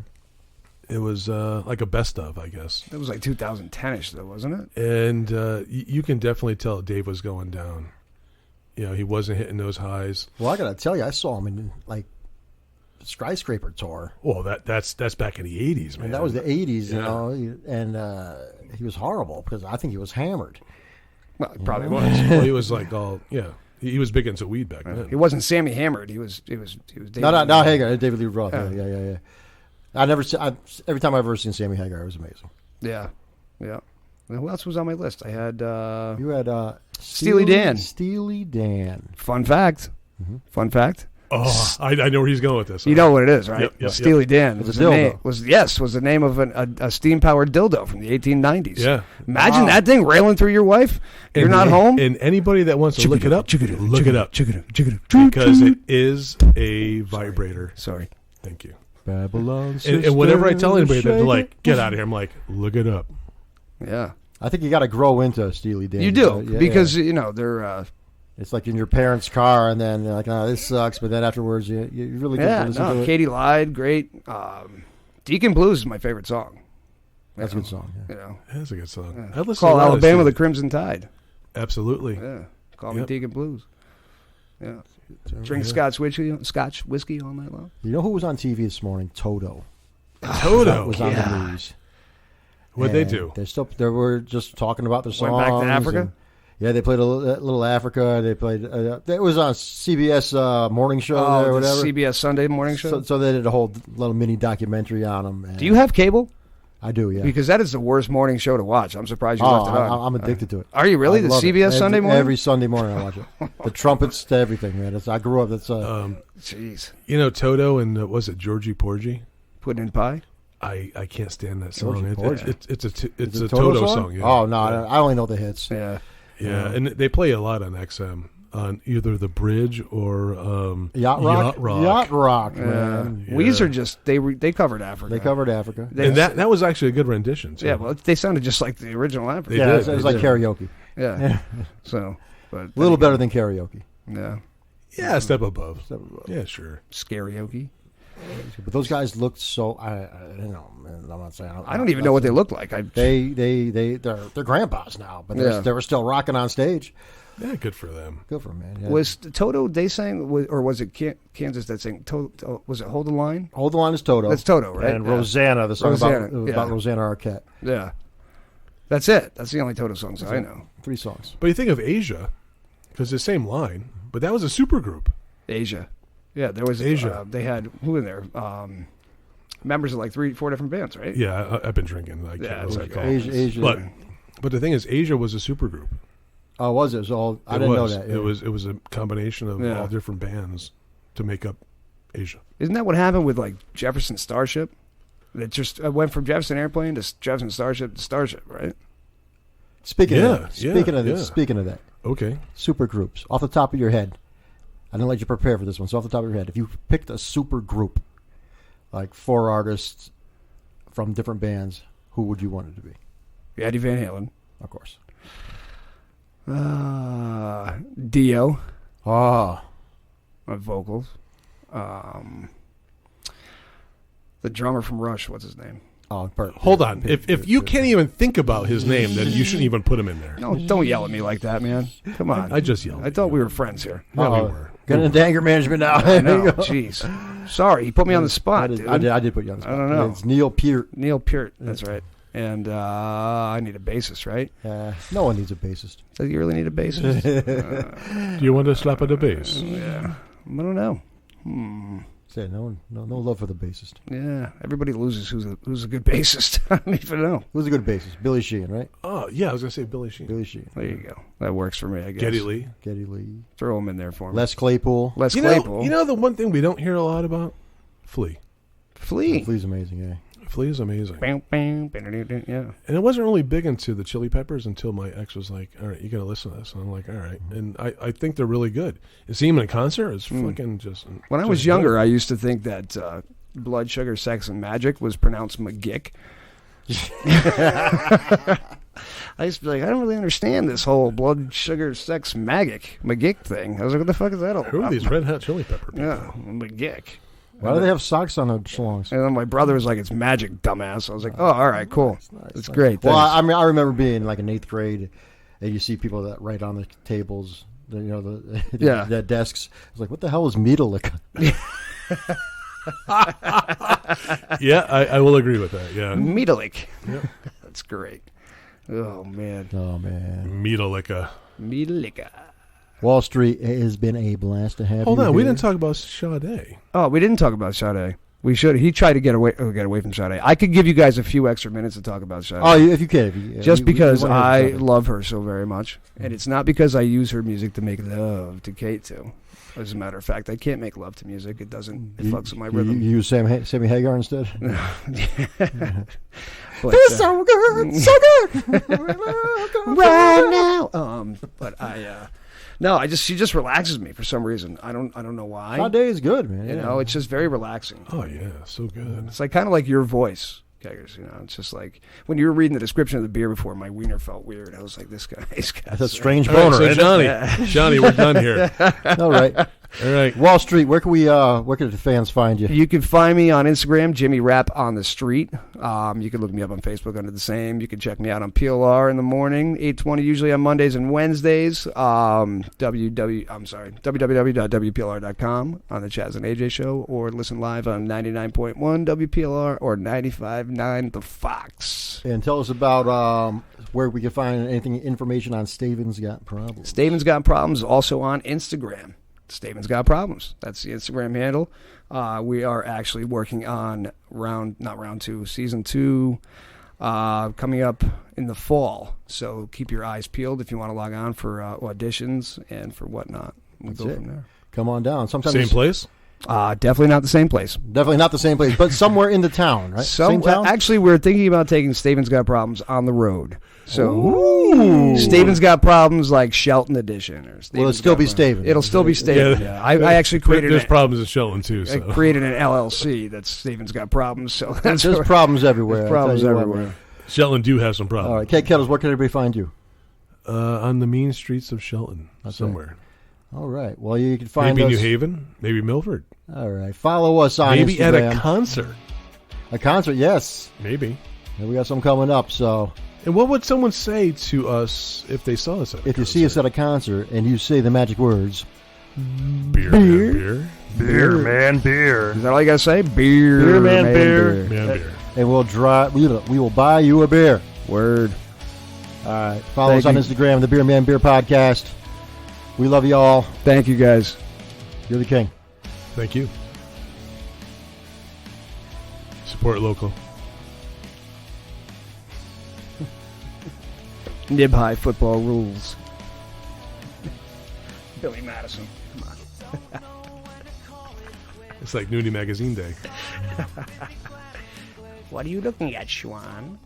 It was like a best of, I guess. It was like 2010ish, though, wasn't it? And you can definitely tell Dave was going down. He wasn't hitting those highs. Well, I gotta tell you, I saw him in like Skyscraper tour. Well, that's back in the 80s, man. And that was the 80s, and he was horrible because I think he was hammered. Well, it probably was. Well, he was like he was big into weed back then. He wasn't Sammy Hammered. He was David. No, Hagar, David Lee Roth. Yeah. Every time I've ever seen Sammy Hagar, it was amazing. Yeah. Who else was on my list? I had You had Steely Dan. Steely Dan. Fun fact. Mm-hmm. Fun fact. Oh, I know where he's going with this. You know what it is, right? Yep. Steely Dan It's was a the dildo. name. Was the name of a steam powered dildo from the 1890s. Yeah. Imagine that thing railing through your wife. You're not home. And anybody that wants to look it up, look it up. Because it is a vibrator. Sorry. Thank you. Babylon. And whenever I tell anybody that, they're like, get out of here, I'm like, look it up. Yeah. I think you got to grow into Steely Dan. You do Yeah, because yeah. they're. It's like in your parents' car, and then you're like, oh, this sucks. But then afterwards, you really get to listen to it. Katie lied. Great. Deacon Blues is my favorite song. That's a good song. Yeah. That's a good song. Yeah. I'd listen Call to a lot of Alabama Steely- the Crimson Tide. Absolutely. Yeah. Call me Yep. Deacon Blues. Yeah. Drink Scotch whiskey all night long. You know who was on TV this morning? Toto. Toto Was on the news. What'd they And do? They were just talking about their songs. Went back to Africa? and- yeah, they played a little Africa. They played. It was on CBS morning show there or the whatever. CBS Sunday morning show. So they did a whole little mini documentary on them. And Do you have cable? I do, yeah. Because that is the worst morning show to watch. I'm surprised you left it on. I'm addicted to it. Are you really? I The love it. CBS Sunday morning? Every Sunday morning I watch it. The trumpets to everything, man. I grew up. That's Jeez. Toto and was it Georgie Porgy? Putting in pie? I can't stand that song. Georgie Porgy. It's a Toto song. Yeah. Oh no, I only know the hits. Yeah. Yeah, and they play a lot on XM on either the bridge or Yacht Rock. Yacht Rock, Yeah. man. Weezer just they covered Africa. They covered Africa. And that was actually a good rendition too. Yeah, well, they sounded just like the original Africa. They Yeah, did. it was like karaoke. Yeah. So, but A little better than karaoke. Yeah. Yeah, a step above. Step above. Yeah, sure. Scarioke. But those guys looked so. I don't know, man. I'm not saying. I don't even know what they look like. They're grandpas now, but they were still rocking on stage. Yeah, good for them. Good for them, man. Yeah. Was Toto they sang, or was it Kansas that sang? Was it Hold the Line? Hold the Line is Toto. That's Toto, right? And Yeah. Rosanna, the song Rosanna, about Rosanna Arquette. Yeah. That's it. That's the only Toto songs I know. 3 songs. But you think of Asia, because the same line, but that was a super group. Asia. Yeah, there was Asia. They had who in there? Members of like 3-4 different bands, right? Yeah, I've been drinking. I can't Yeah, really it's recall. Asia. But the thing is, Asia was a super group. Oh, was it? So I didn't know that. Yeah. It was a combination of Yeah. all different bands to make up Asia. Isn't that what happened with like Jefferson Starship? It just went from Jefferson Airplane to Jefferson Starship to Starship, right? Speaking Yeah, of that, yeah. speaking of that, Okay. super groups. Off the top of your head, I didn't let you prepare for this one. So off the top of your head, if you picked a super group, like 4 artists from different bands, who would you want it to be? Eddie Van Halen. Of course. Dio Oh, on vocals. The drummer from Rush, what's his name? Hold on. If you can't even think about his name, then you shouldn't even put him in there. No, don't yell at me like that, man. Come on. I just yelled. I thought we were friends here. Yeah, we were. getting into anger management now. I know. Jeez. Sorry, he put me on the spot, dude. I did put you on the spot. I don't know. It's Neil Peart. Neil Peart. That's right. And I need a bassist, right? No one needs a bassist. So you really need a bassist? Do you want to slap at the bass? Yeah. I don't know. Say no love for the bassist. Yeah. Everybody loses who's a good bassist. I don't even know. Who's a good bassist? Billy Sheehan, right? Oh, Yeah, I was gonna say Billy Sheehan. Billy Sheehan. There you go. That works for me, I guess. Geddy Lee. Geddy Lee. Throw him in there for me. Les Claypool. Les You Claypool. know the one thing we don't hear a lot about? Flea. Flea. Flea's amazing, yeah. Flea is amazing. Bam, bam, bam, yeah. And I wasn't really big into the Chili Peppers until my ex was like, all right, you got to listen to this. And I'm like, all right. And I think they're really good. And seeing them in concert is fucking just... When I was younger, I used to think that Blood, Sugar, Sex, and Magic was pronounced McGick. I used to be like, I don't really understand this whole Blood, Sugar, Sex, McGick thing. I was like, what the fuck is that all Who are about? these Red Hot Chili Pepper people? Yeah, McGick. Why do they have socks on their schlongs? And then my brother was like, it's magic, dumbass. I was like, oh, all right, cool. It's great. Well, Thanks. I mean, I remember being like in 8th grade, and you see people that write on the tables, the desks. I was like, what the hell is Metallica? Yeah, I will agree with that. Yeah. Meatalik. Yep. That's great. Oh, man. Oh, man. Metallica. Metallica. Wall Street, it has been a blast to have Hold you on, we here. didn't talk about Sade. Oh, we didn't talk about Sade. We should. He tried to get away from Sade. I could give you guys a few extra minutes to talk about Sade. Oh, if you can. Just because wanna I hear something. love her so very much. And it's not because I use her music to make love to Kate, too. As a matter of fact, I can't make love to music. It doesn't. It fucks with my rhythm. You use Sammy Hagar instead? But, Feels so good, so good. right now. But she just relaxes me for some reason. I don't know why. Sade is good, man. You yeah. know, it's just very relaxing. Oh, yeah, so good. It's like kind of like your voice, Keggers. You know, it's just like when you were reading the description of the beer before, my wiener felt weird. I was like, this guy's got That's a strange All right, boner. so isn't it? Johnny, we're done here. All right. All right. Wall Street, where can the fans find you? You can find me on Instagram, Jimmy Rap on the Street. You can look me up on Facebook under the same. You can check me out on PLR in the morning, 8:20 usually on Mondays and Wednesdays. www.wplr.com on the Chaz and AJ show, or listen live on 99.1 WPLR or 95.9 The Fox. And tell us about where we can find information on Staven's Got Problems. Staven's Got Problems also on Instagram. Staven's Got Problems. That's the Instagram handle. We are actually working on season 2, coming up in the fall. So keep your eyes peeled if you want to log on for auditions and for whatnot. We'll go from there. Come on down. Sometimes Same place? Definitely not the same place. Definitely not the same place, but somewhere in the town, right? Same town? Actually, we're thinking about taking Staven's Got Problems on the road. So Staven's Got Problems like Shelton edition. Or Will it still be Staven? It'll still be Staven. Yeah. I actually created There's problems in Shelton, too. I So. created an LLC that's Staven's Got Problems. So that's There's problems everywhere. There's I'll problems tell you what, everywhere. man. Shelton do have some problems. All right, Kate Kettles, where can everybody find you? On the mean streets of Shelton, somewhere. All right. Well, you can find Maybe us. New Haven, maybe Milford. All right. Follow us on Maybe Instagram. at a concert. A concert, yes. Maybe. And we got some coming up, so And what would someone say to us if they saw us at a if you see us at a concert and you say the magic words, beer, man, beer, beer, man, beer, Is that all you got to say? Beer, Beer, man, beer. man, beer. and we will buy you a beer. Word. All right. Follow us Thank on you. Instagram, the Beer Man Beer Podcast. We love you all. Thank you, guys. You're the king. Thank you. Support local. Nib high football rules. Billy Madison. Come on. It's like Nudie Magazine Day. What are you looking at, Schwan?